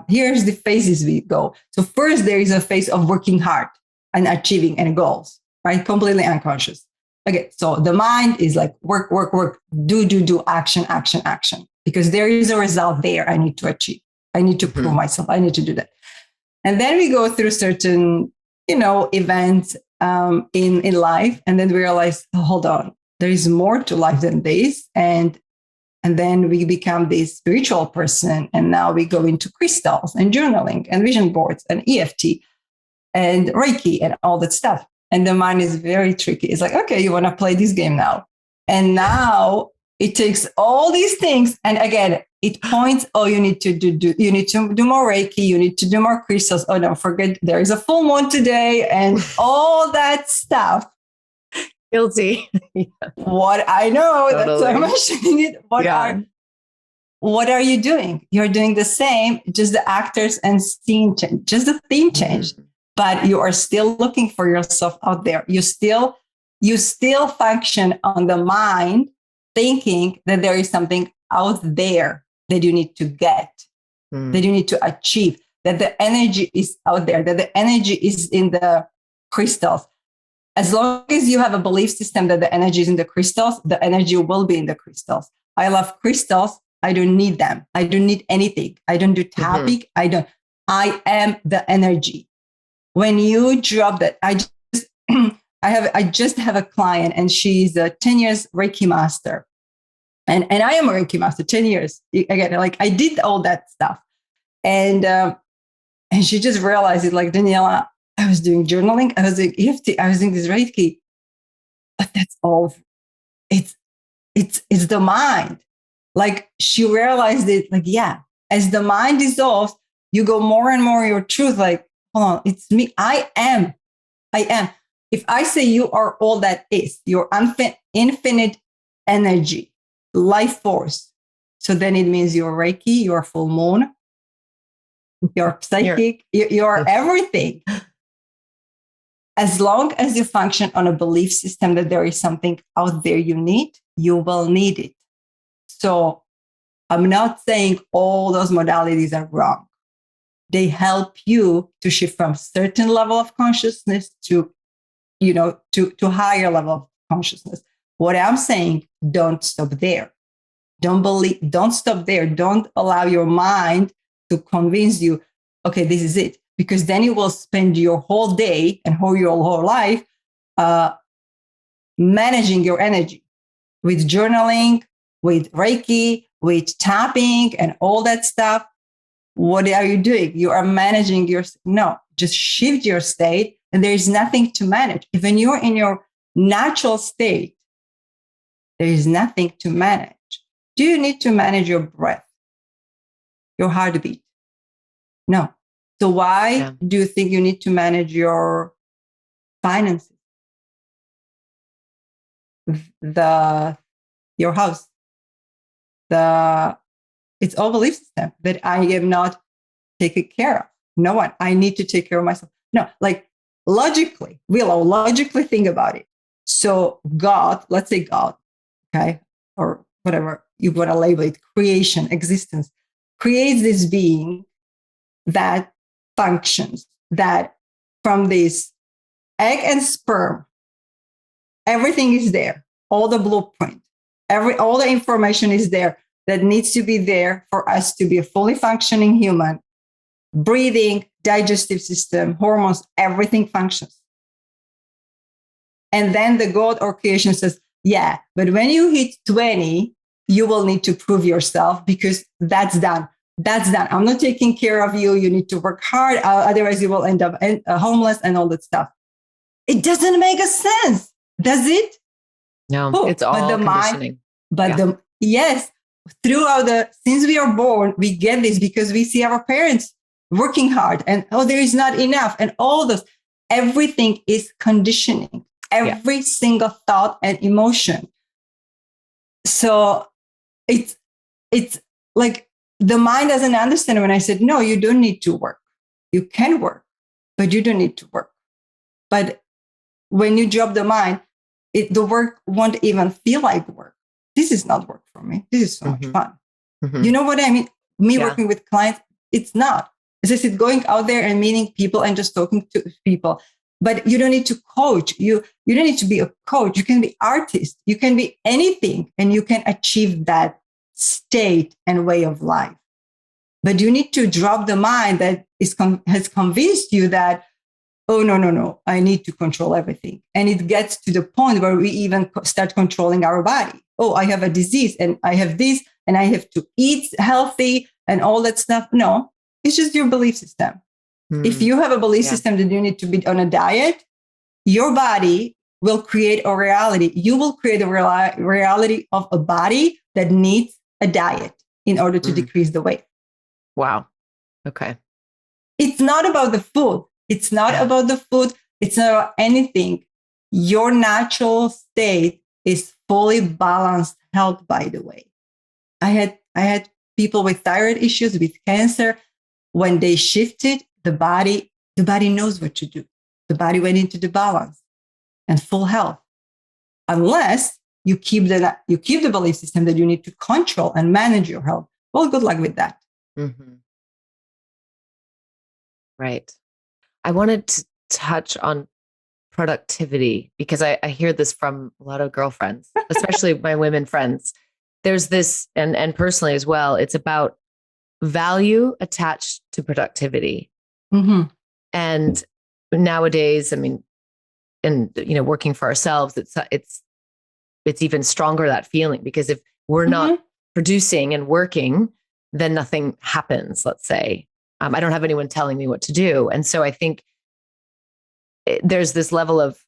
S2: Here's the phases we go. So first, there is a phase of working hard and achieving any goals, right? Completely unconscious. Okay, so the mind is like work, do, action, because there is a result there I need to achieve. I need to prove myself. I need to do that. And then we go through certain, events in life, and then we realize, hold on, there is more to life than this. And then we become this spiritual person. And now we go into crystals and journaling and vision boards and EFT and Reiki and all that stuff. And the mind is very tricky. It's like, okay, you want to play this game now. And now it takes all these things. And again, it points, you need to do more Reiki. You need to do more crystals. Oh, don't forget, there is a full moon today and all that stuff.
S1: Guilty.
S2: What I know, totally. That's why I'm mentioning it. What are you doing? You're doing the same, just the actors and scene change, just the theme changed, but you are still looking for yourself out there. You still function on the mind, thinking that there is something out there that you need to get, that you need to achieve, that the energy is out there, that the energy is in the crystals. As long as you have a belief system that the energy is in the crystals, the energy will be in the crystals. I love crystals. I don't need them. I don't need anything. I don't do tapping. I am the energy. When you drop that, I just have a client, and she's a 10 years Reiki master. And I am a Reiki master, 10 years. Again, like I did all that stuff. And she just realized it, like, Daniela, I was doing journaling, I was doing EFT, I was doing this Reiki. But that's all. It's the mind. Like, she realized it, like, yeah, as the mind dissolves, you go more and more your truth. Like, hold on, it's me. I am. If I say you are all that is, your infinite energy, life force. So then it means you're Reiki, you're full moon, you're psychic, you're everything. As long as you function on a belief system that there is something out there you need, you will need it. So I'm not saying all those modalities are wrong. They help you to shift from certain level of consciousness to higher level of consciousness. What I'm saying, don't stop there. Don't stop there. Don't allow your mind to convince you, okay, this is it. Because then you will spend your whole day and your whole life managing your energy with journaling, with Reiki, with tapping and all that stuff. What are you doing? You are managing no, just shift your state, and there is nothing to manage. When you're in your natural state, there is nothing to manage. Do you need to manage your breath, your heartbeat? No. So why do you think you need to manage your finances, your house? It's all belief system that I am not taken care of. No one. I need to take care of myself. No, like logically, we'll logically think about it. So God, let's say God, okay, or whatever you want to label it, creation, existence, creates this being that functions, that from this egg and sperm, everything is there, all the blueprint, all the information is there that needs to be there for us to be a fully functioning human. Breathing, digestive system, hormones, everything functions. And then the God or creation says, yeah, but when you hit 20, you will need to prove yourself because that's done. That's done. I'm not taking care of you. You need to work hard. Otherwise, you will end up homeless and all that stuff. It doesn't make a sense, does it?
S1: No, it's all conditioning.
S2: Yes, since we are born, we get this because we see our parents working hard and, there is not enough. And all this, everything is conditioning, every single thought and emotion. So it's like, the mind doesn't understand when I said, no, you don't need to work. You can work, but you don't need to work. But when you drop the mind, the work won't even feel like work. This is not work for me. This is so much fun. You know what I mean? Working with clients, it's not. As I said, going out there and meeting people and just talking to people. But you don't need to coach. You don't need to be a coach. You can be artist. You can be anything, and you can achieve that state and way of life. But you need to drop the mind that has convinced you that, oh, no, I need to control everything. And it gets to the point where we even start controlling our body. Oh, I have a disease and I have this and I have to eat healthy and all that stuff. No, it's just your belief system. If you have a belief system that you need to be on a diet, your body will create a reality. You will create a reality of a body that needs a diet in order to decrease the weight.
S1: Wow. Okay.
S2: It's not about the food. It's not about the food. It's not about anything. Your natural state is fully balanced health, by the way. I had people with thyroid issues, with cancer. When they shifted, the body knows what to do. The body went into the balance and full health. Unless you keep the belief system that you need to control and manage your health. Well, good luck with that.
S1: Right. I wanted to touch on productivity, because I hear this from a lot of girlfriends, especially my women friends. There's this, and personally as well, it's about value attached to productivity.
S2: Mm-hmm.
S1: And nowadays, I mean, and working for ourselves, it's even stronger, that feeling, because if we're not producing and working, then nothing happens, let's say. I don't have anyone telling me what to do. And so I think there's this level of,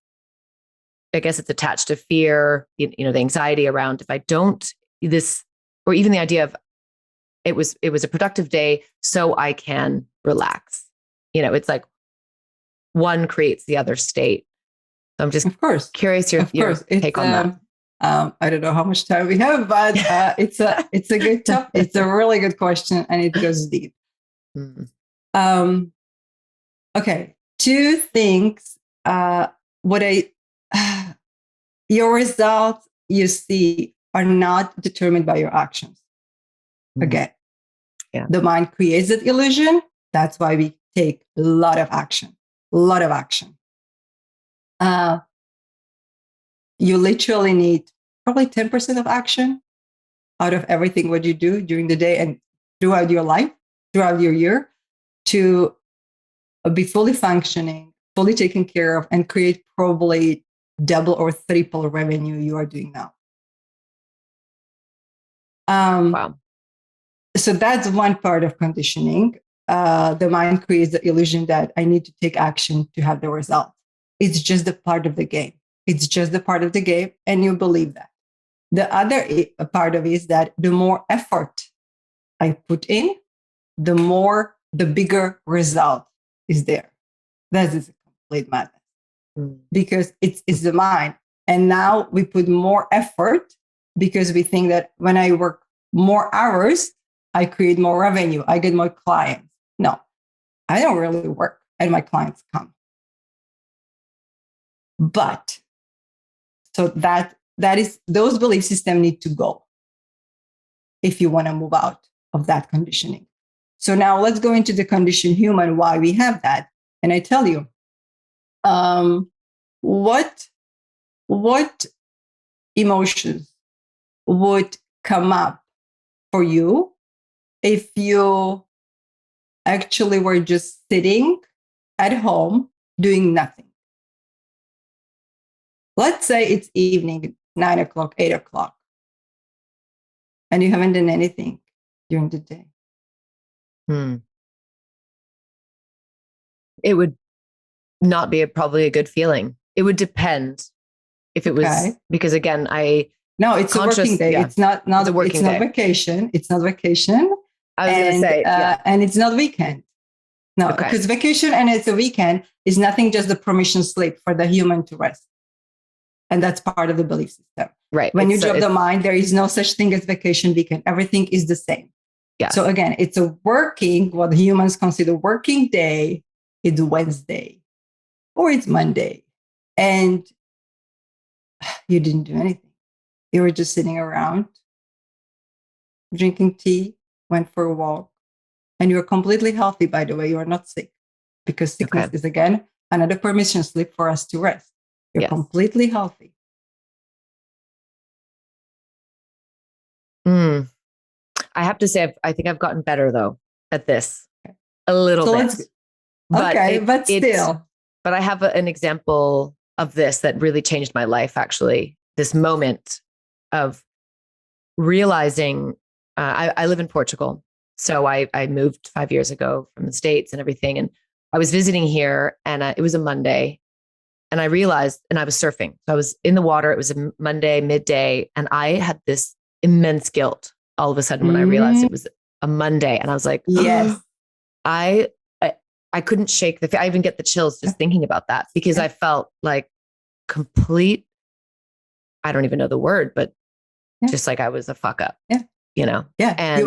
S1: I guess it's attached to fear, the anxiety around, if I don't this, or even the idea of it was a productive day, so I can relax. It's like one creates the other state. So I'm just curious your take on that.
S2: I don't know how much time we have, but it's a good topic. It's a really good question, and it goes deep. Mm. Okay, two things. Your results you see are not determined by your actions. Again, the mind creates that illusion. That's why we take a lot of action. You literally need probably 10% of action out of everything what you do during the day and throughout your life, throughout your year, to be fully functioning, fully taken care of, and create probably double or triple revenue you are doing now.
S1: Wow.
S2: So that's one part of conditioning. The mind creates the illusion that I need to take action to have the result. It's just a part of the game. And you believe that. The other part of it is that the more effort I put in, the bigger result is there. That is a complete madness. Because it's the mind. And now we put more effort because we think that when I work more hours, I create more revenue, I get more clients. No, I don't really work and my clients come. But so that is, those belief systems need to go if you want to move out of that conditioning. So now let's go into the conditioned human, why we have that. And I tell you, what emotions would come up for you if you actually were just sitting at home doing nothing? Let's say it's evening, 9 o'clock, 8 o'clock, and you haven't done anything during the day.
S1: It would not be probably a good feeling. It would depend if it was, because again,
S2: no, it's a working day. Yeah. It's not a working day. Vacation. It's not vacation.
S1: I was going to say,
S2: and it's not weekend. No, because vacation and it's a weekend is nothing, just the permission slip for the human to rest. And that's part of the belief system.
S1: Right.
S2: When you drop the mind, there is no such thing as vacation, weekend. Everything is the same. Yeah. So again, it's a working, what humans consider working day. It's Wednesday or it's Monday. And you didn't do anything. You were just sitting around, drinking tea, went for a walk, and you're completely healthy, by the way. You are not sick, because sickness is, again, another permission slip for us to rest. You're completely healthy.
S1: I have to say, I think I've gotten better, though, at this. A little bit.
S2: But still.
S1: But I have an example of this that really changed my life, actually. This moment of realizing, I live in Portugal. So I moved 5 years ago from the States and everything. And I was visiting here, and it was a Monday. And I realized, and I was surfing. So I was in the water. It was a Monday, midday. And I had this immense guilt all of a sudden when I realized it was a Monday. And I was like, yes, I couldn't shake I even get the chills just thinking about that, because I felt like complete, I don't even know the word, but just like I was a fuck up,
S2: Yeah. And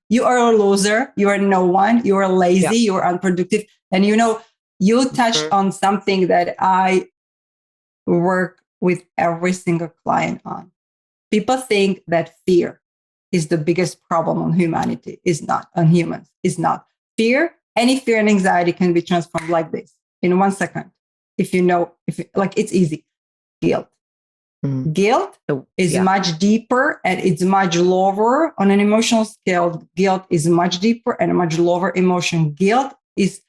S2: you are a loser. You are no one. You are lazy. You are unproductive. And you touched on something that I work with every single client on. People think that fear is the biggest problem on humanity. It's not. On humans. It's not. Fear, any fear and anxiety can be transformed like this in 1 second. if you know, like it's easy. Guilt. Guilt is much deeper and it's much lower on an emotional scale. Guilt is much deeper and a much lower emotion. Guilt is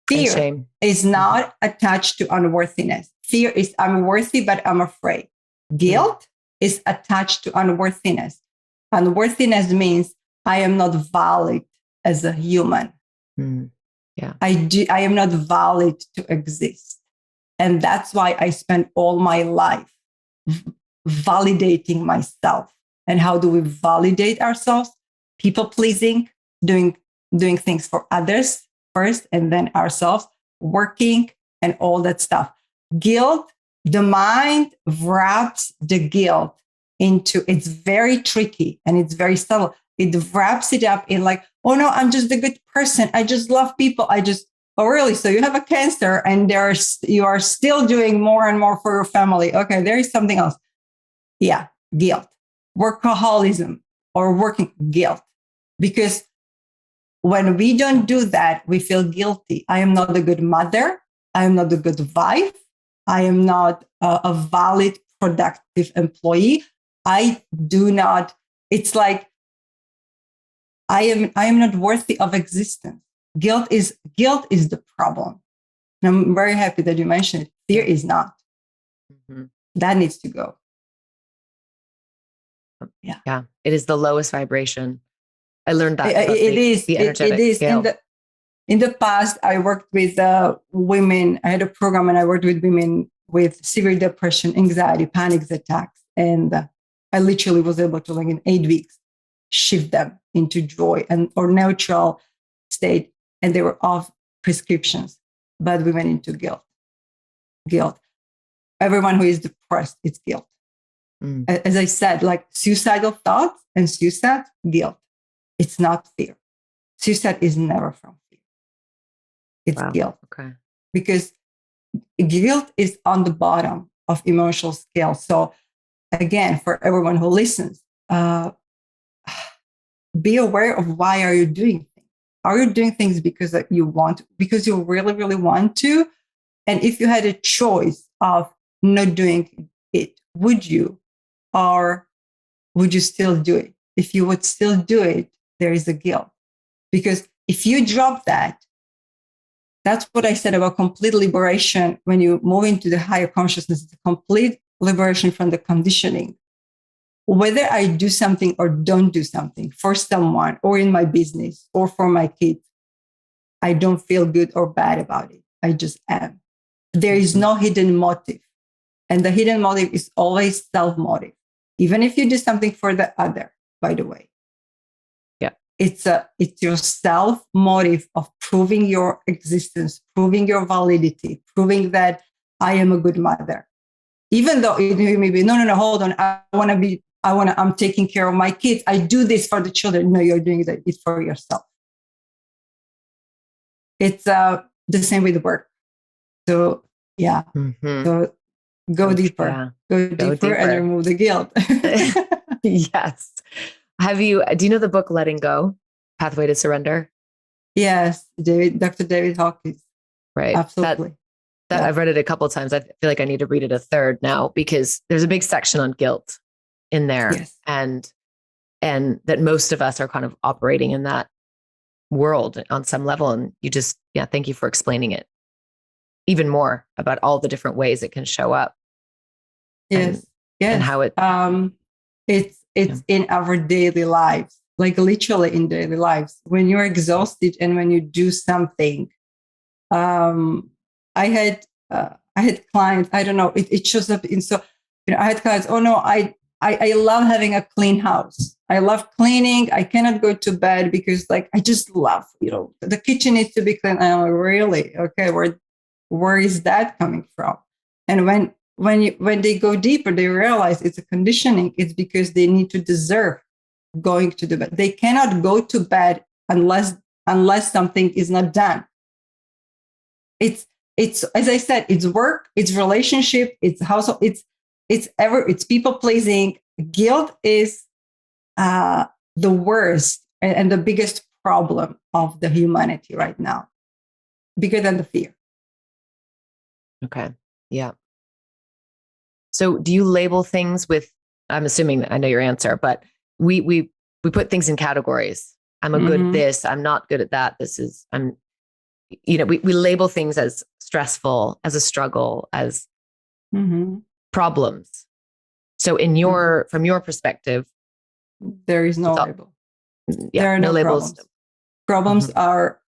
S2: fear is not attached to unworthiness. Fear is I'm worthy, but I'm afraid. Guilt is attached to unworthiness. Unworthiness means I am not valid as a human. I am not valid to exist. And that's why I spent all my life validating myself. And how do we validate ourselves? People pleasing, doing things for others first, and then ourselves, working and all that stuff. Guilt, the mind wraps the guilt into, it's very tricky and it's very subtle. It wraps it up in like, oh no, I'm just a good person. I just love people. Oh, really? So you have a cancer and you are still doing more and more for your family. Okay, there is something else. Yeah, guilt. Workaholism or working guilt. Because when we don't do that, we feel guilty. I am not a good mother. I am not a good wife. I am not a valid, productive employee. It's like I am not worthy of existence. Guilt is the problem. And I'm very happy that you mentioned it. Fear is not. That needs to go.
S1: Yeah. It is the lowest vibration. I learned that.
S2: It is.
S1: The energetic
S2: it is.
S1: scale.
S2: In the past, I worked with women. I had a program and I worked with women with severe depression, anxiety, panic attacks. And I literally was able to, like in 8 weeks, shift them into joy or neutral state. And they were off prescriptions, but we went into guilt. Guilt. Everyone who is depressed, it's guilt. As I said, like suicidal thoughts and suicide, guilt. It's not fear. Suicide is never from fear. It's guilt.
S1: Okay.
S2: Because guilt is on the bottom of emotional scale. So again, for everyone who listens, be aware of why are you doing things. Are you doing things because you want, because you really, really want to? And if you had a choice of not doing it, would you? Or would you still do it? If you would still do it, there is a guilt. Because if you drop that, that's what I said about complete liberation. When you move into the higher consciousness, it's a complete liberation from the conditioning. Whether I do something or don't do something for someone or in my business or for my kids, I don't feel good or bad about it. I just am. There is no hidden motive. And the hidden motive is always self-motive. Even if you do something for the other, by the way.
S1: Yeah.
S2: It's your self-motive of proving your existence, proving your validity, proving that I am a good mother. Even though it may be, no, hold on. I'm taking care of my kids. I do this for the children. No, you're doing it for yourself. It's the same with work. So yeah. So go deeper. Go deeper and remove the guilt.
S1: Yes. Do you know the book Letting Go? Pathway to Surrender?
S2: Yes, Dr. David Hawkins.
S1: Right.
S2: Absolutely.
S1: I've read it a couple of times. I feel like I need to read it a third now because there's a big section on guilt in there.
S2: Yes.
S1: And that most of us are kind of operating in that world on some level. And thank you for explaining it even more about all the different ways it can show up.
S2: Yes.
S1: And how
S2: it's in our daily lives, like literally in daily lives. When you're exhausted and when you do something, I had clients, I don't know, it shows up in, so, I had clients, oh no, I love having a clean house. I love cleaning. I cannot go to bed because like, I just love, the kitchen needs to be clean. I'm like, really? Okay. Where is that coming from? And when they go deeper, they realize it's a conditioning. It's because they need to deserve going to the bed. They cannot go to bed unless something is not done. It's as I said, it's work, it's relationship, it's household, it's people pleasing. Guilt is the worst and the biggest problem of the humanity right now, bigger than the fear.
S1: Okay. Yeah. So do you label things with, I'm assuming I know your answer, but we put things in categories. I'm a good at this. I'm not good at that. We label things as stressful, as a struggle, as problems. So from your perspective,
S2: there is no label.
S1: Yeah,
S2: there are no
S1: labels.
S2: Problems are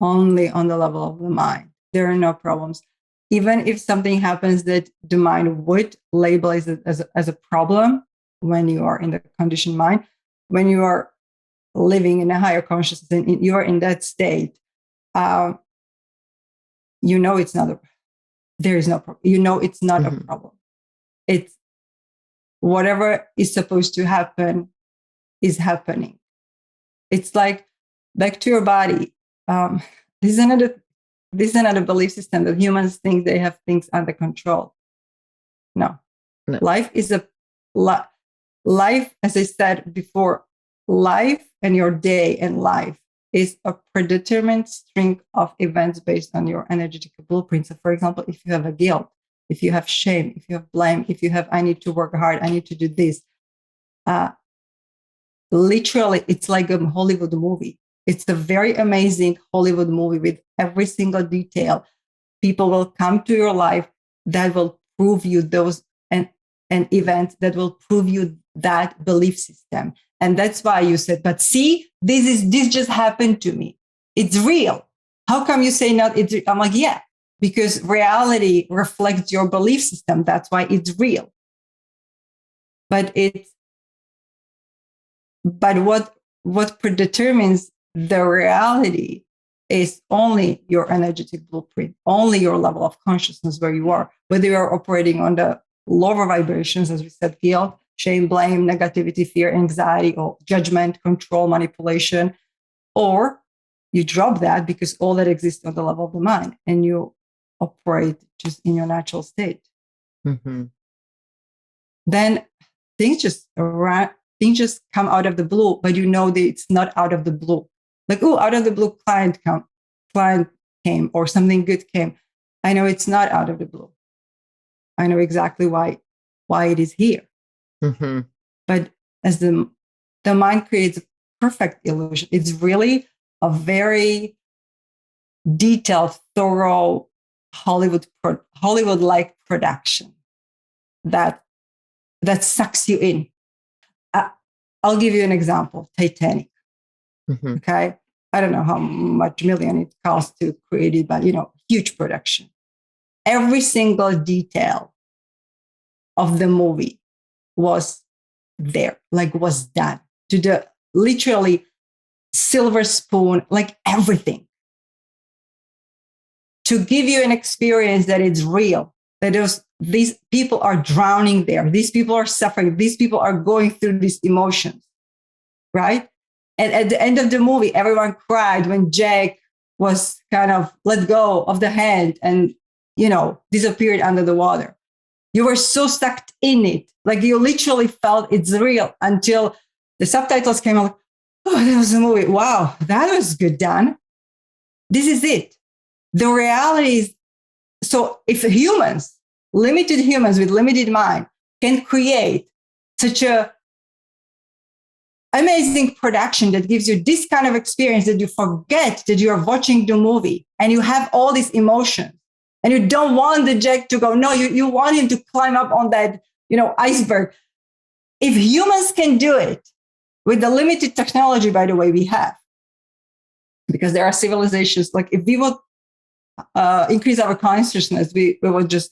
S2: only on the level of the mind. There are no problems. Even if something happens that the mind would label as a problem, when you are in the conditioned mind, when you are living in a higher consciousness and you are in that state, it's not there is no problem. It's not a problem. It's whatever is supposed to happen is happening. It's like back to your body. This is another belief system that humans think they have things under control. No. Life is life, as I said before, life and your day and life is a predetermined string of events based on your energetic blueprint. So, for example, if you have a guilt, if you have shame, if you have blame, if you have, I need to work hard, I need to do this. Literally, it's like a Hollywood movie. It's a very amazing Hollywood movie with every single detail. People will come to your life that will prove you those and events that will prove you that belief system. And that's why you said, but see, this just happened to me. It's real. How come you say not? I'm like, yeah, because reality reflects your belief system. That's why it's real. But what predetermines the reality is only your energetic blueprint, only your level of consciousness where you are, whether you are operating on the lower vibrations, as we said, guilt, shame, blame, negativity, fear, anxiety, or judgment, control, manipulation, or you drop that because all that exists on the level of the mind and you operate just in your natural state. Then things just come out of the blue, but that it's not out of the blue. Like, out of the blue, client came, or something good came. I know it's not out of the blue. I know exactly why it is here. But as the mind creates a perfect illusion, it's really a very detailed, thorough Hollywood-like production that sucks you in. I'll give you an example: Titanic. Okay, I don't know how much million it costs to create it, but huge production. Every single detail of the movie was there, was done to the literally silver spoon, like everything, to give you an experience that it's real, that these people are drowning there, these people are suffering, these people are going through these emotions, right? And at the end of the movie, everyone cried when Jack was kind of let go of the hand and disappeared under the water. You were so sucked in it, like you literally felt it's real, until the subtitles came out. Oh, that was a movie. Wow, that was good done. This is it. The reality is, so if limited humans with limited mind, can create such a amazing production that gives you this kind of experience, that you forget that you are watching the movie and you have all these emotions, and you don't want the Jack to go. No, you want him to climb up on that, iceberg. If humans can do it with the limited technology, by the way, we have, because there are civilizations, like if we would increase our consciousness, we would just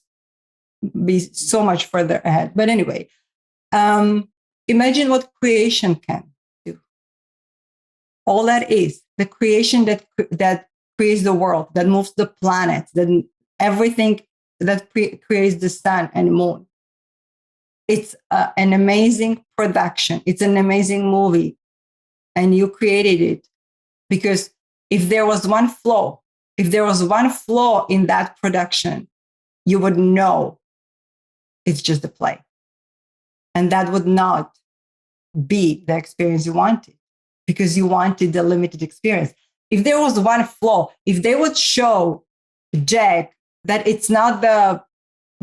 S2: be so much further ahead. But anyway, imagine what creation can do. All that is the creation that creates the world, that moves the planets, that everything that creates the sun and moon. It's an amazing production. It's an amazing movie, and you created it because if there was one flaw in that production, you would know it's just a play. And that would not be the experience you wanted, because you wanted the limited experience. If there was one flaw, if they would show Jack that it's not the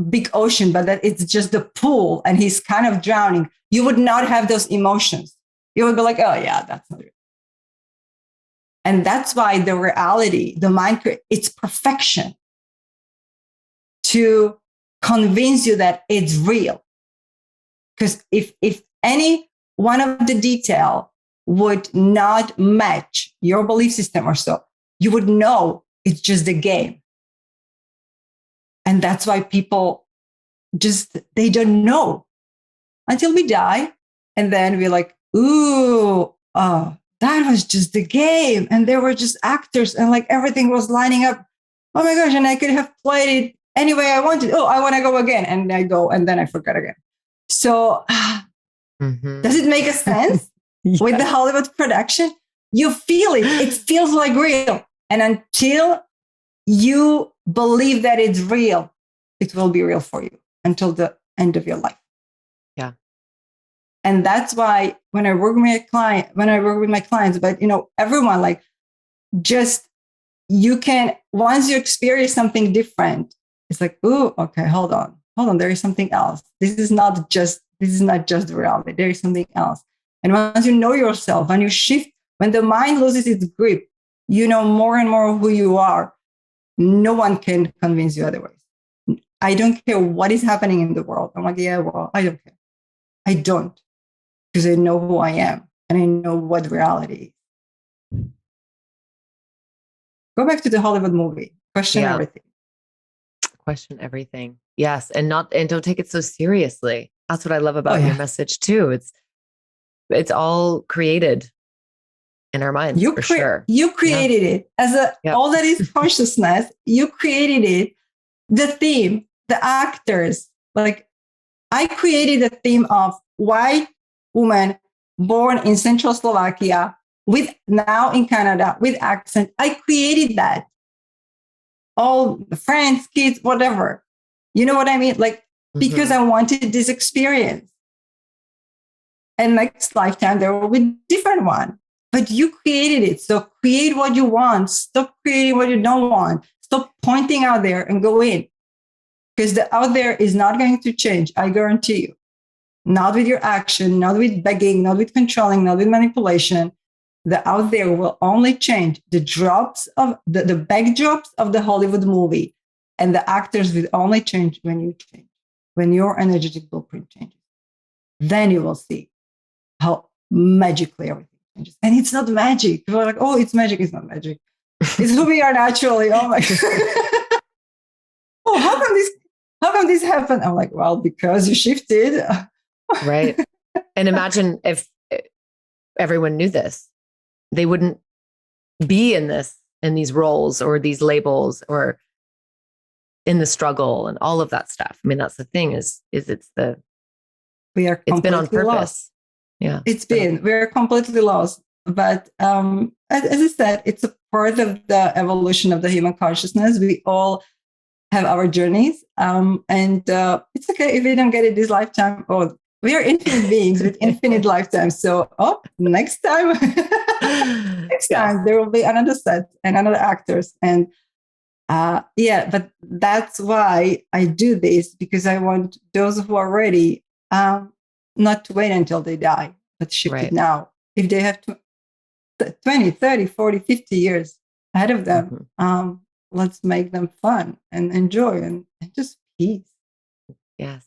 S2: big ocean, but that it's just the pool and he's kind of drowning, you would not have those emotions. You would be like, oh yeah, that's not real. And that's why the reality, the mind, it's perfection to convince you that it's real. Because if any one of the detail would not match your belief system or so, you would know it's just a game. And that's why people they don't know until we die. And then we're like, ooh, that was just the game. And they were just actors and like everything was lining up. Oh my gosh. And I could have played it any way I wanted. Oh, I want to go again. And I go, and then I forgot again. So does it make a sense? Yeah. With the Hollywood production? You feel it. It feels like real. And until you believe that it's real, it will be real for you until the end of your life.
S1: Yeah.
S2: And that's why when I work with my clients, but everyone, like, just, you can, once you experience something different, it's like, oh, okay, hold on, there is something else. This is not just the reality. There is something else. And once you know yourself, when you shift, when the mind loses its grip, you know more and more who you are. No one can convince you otherwise. I don't care what is happening in the world. I'm like, yeah, well, I don't care. I don't, because I know who I am and I know what reality is. Go back to the Hollywood movie. Question everything.
S1: Question everything. Yes. And don't take it so seriously. That's what I love about your message too. It's all created in our minds, for sure.
S2: You created it as all that is consciousness. You created it. The theme, the actors, like, I created a theme of white woman born in Central Slovakia now in Canada with accent. I created that. All the friends, kids, whatever. You know what I mean? Like, because I wanted this experience. And next lifetime, there will be a different one. But you created it. So create what you want. Stop creating what you don't want. Stop pointing out there and go in. Because the out there is not going to change. I guarantee you. Not with your action, not with begging, not with controlling, not with manipulation. The out there will only change. The drops of the backdrops of the Hollywood movie and the actors will only change when you change, when your energetic blueprint changes. Then you will see how magically everything changes. And it's not magic. People are like, oh, it's magic. It's not magic. It's who we are naturally. Oh my God. Oh, how come this happened? I'm like, well, because you shifted.
S1: Right. And imagine if everyone knew this, they wouldn't be in these roles or these labels or in the struggle and all of that stuff. I mean, that's the thing is it's been on purpose.
S2: Lost.
S1: Yeah.
S2: We're completely lost. But as I said, it's a part of the evolution of the human consciousness. We all have our journeys. And it's okay if we don't get it this lifetime. Oh, we are infinite beings with infinite lifetimes. So, next time, time there will be another set and another actors. And but that's why I do this, because I want those who are ready not to wait until they die, but shift it now. If they have 20, 30, 40, 50 years ahead of them, let's make them fun and enjoy and just peace.
S1: Yes.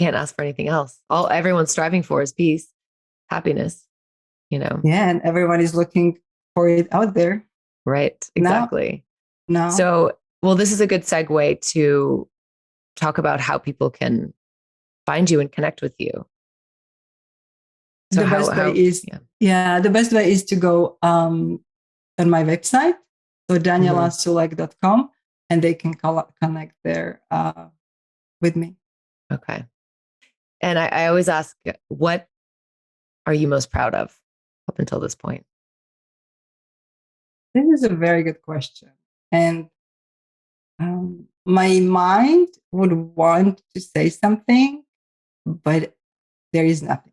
S1: Can't ask for anything else. Everyone's striving for is peace, happiness, Yeah.
S2: And everyone is looking for it out there.
S1: Right. Exactly.
S2: No.
S1: So, well, this is a good segue to talk about how people can find you and connect with you. So
S2: the best way is to go on my website, so danielasulek.com, and they can connect there with me.
S1: Okay. And I always ask, what are you most proud of up until this point?
S2: This is a very good question. And my mind would want to say something, but there is nothing.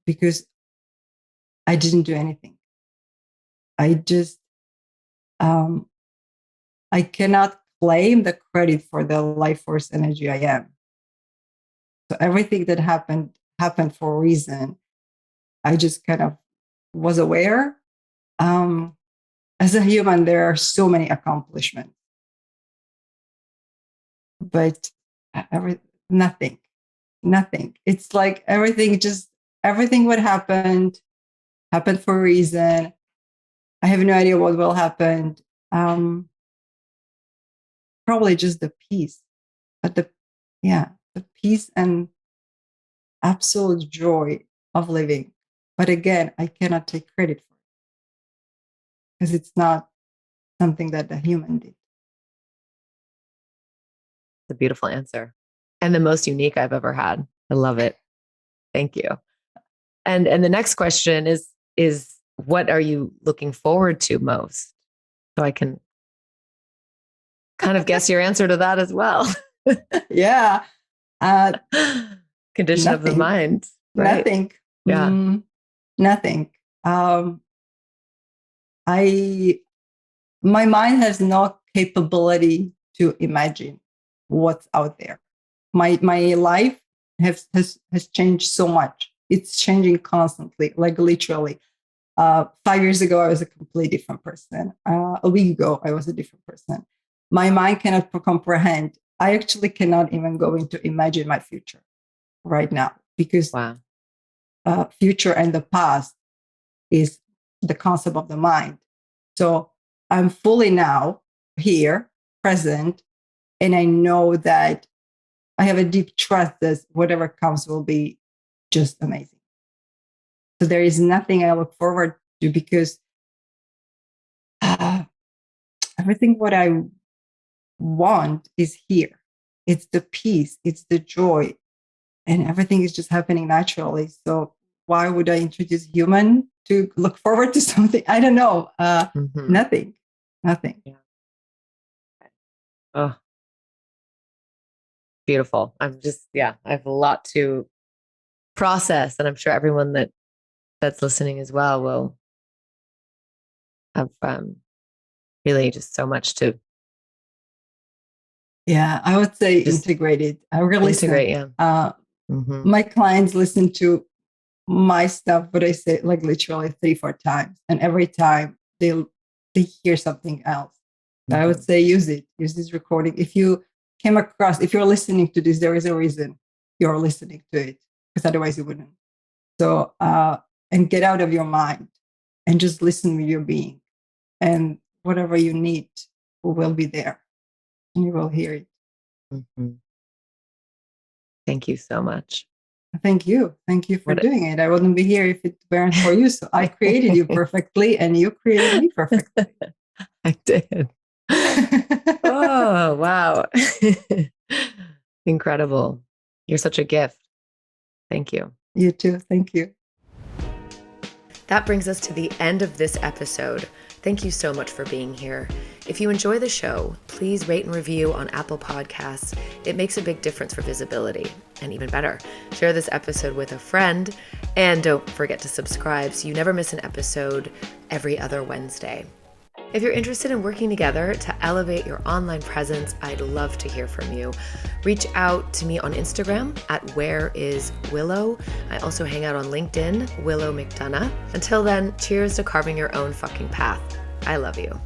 S2: Because I didn't do anything. I just, I cannot claim the credit for the life force energy I am. So everything that happened for a reason. I just kind of was aware. As a human, there are so many accomplishments, but nothing. It's like everything what happened for a reason. I have no idea what will happen. Probably just the peace, but the peace and absolute joy of living. But again, I cannot take credit for it because it's not something that the human did.
S1: It's a beautiful answer and the most unique I've ever had. I love it. Thank you. And the next question is what are you looking forward to most? So I can kind of guess your answer to that as well.
S2: Yeah.
S1: Condition
S2: nothing,
S1: of the mind. Right?
S2: Nothing.
S1: Yeah.
S2: Nothing. My mind has no capability to imagine what's out there. My life has changed so much. It's changing constantly, like literally. 5 years ago, I was a completely different person. A week ago, I was a different person. My mind cannot comprehend. I actually cannot even go into imagine my future right now because future and the past is the concept of the mind. So I'm fully now here, present, and I know that I have a deep trust that whatever comes will be just amazing. So there is nothing I look forward to because everything what I want is here. It's the peace, it's the joy, and everything is just happening naturally. So why would I introduce human to look forward to something? I don't know. Nothing.
S1: Yeah. Oh, beautiful. I have a lot to process, and I'm sure everyone that's listening as well will have really just so much to.
S2: Yeah, I would say integrated. I really
S1: integrate. Yeah.
S2: My clients listen to my stuff, but I say like literally 3-4 times, and every time they hear something else. I would say use this recording. If you're listening to this, there is a reason you're listening to it, because otherwise you wouldn't. So and get out of your mind and just listen with your being, and whatever you need will be there, and you will hear it.
S1: Thank you so much.
S2: Thank you for doing it. I wouldn't be here if it weren't for you. So I created you perfectly, and you created me perfectly.
S1: I did. Oh, wow. Incredible. You're such a gift. Thank you.
S2: You too. Thank you.
S1: That brings us to the end of this episode. Thank you so much for being here. If you enjoy the show, please rate and review on Apple Podcasts. It makes a big difference for visibility. And even better, share this episode with a friend. And don't forget to subscribe so you never miss an episode every other Wednesday. If you're interested in working together to elevate your online presence, I'd love to hear from you. Reach out to me on Instagram at whereiswillow. I also hang out on LinkedIn, Willow McDonough. Until then, cheers to carving your own fucking path. I love you.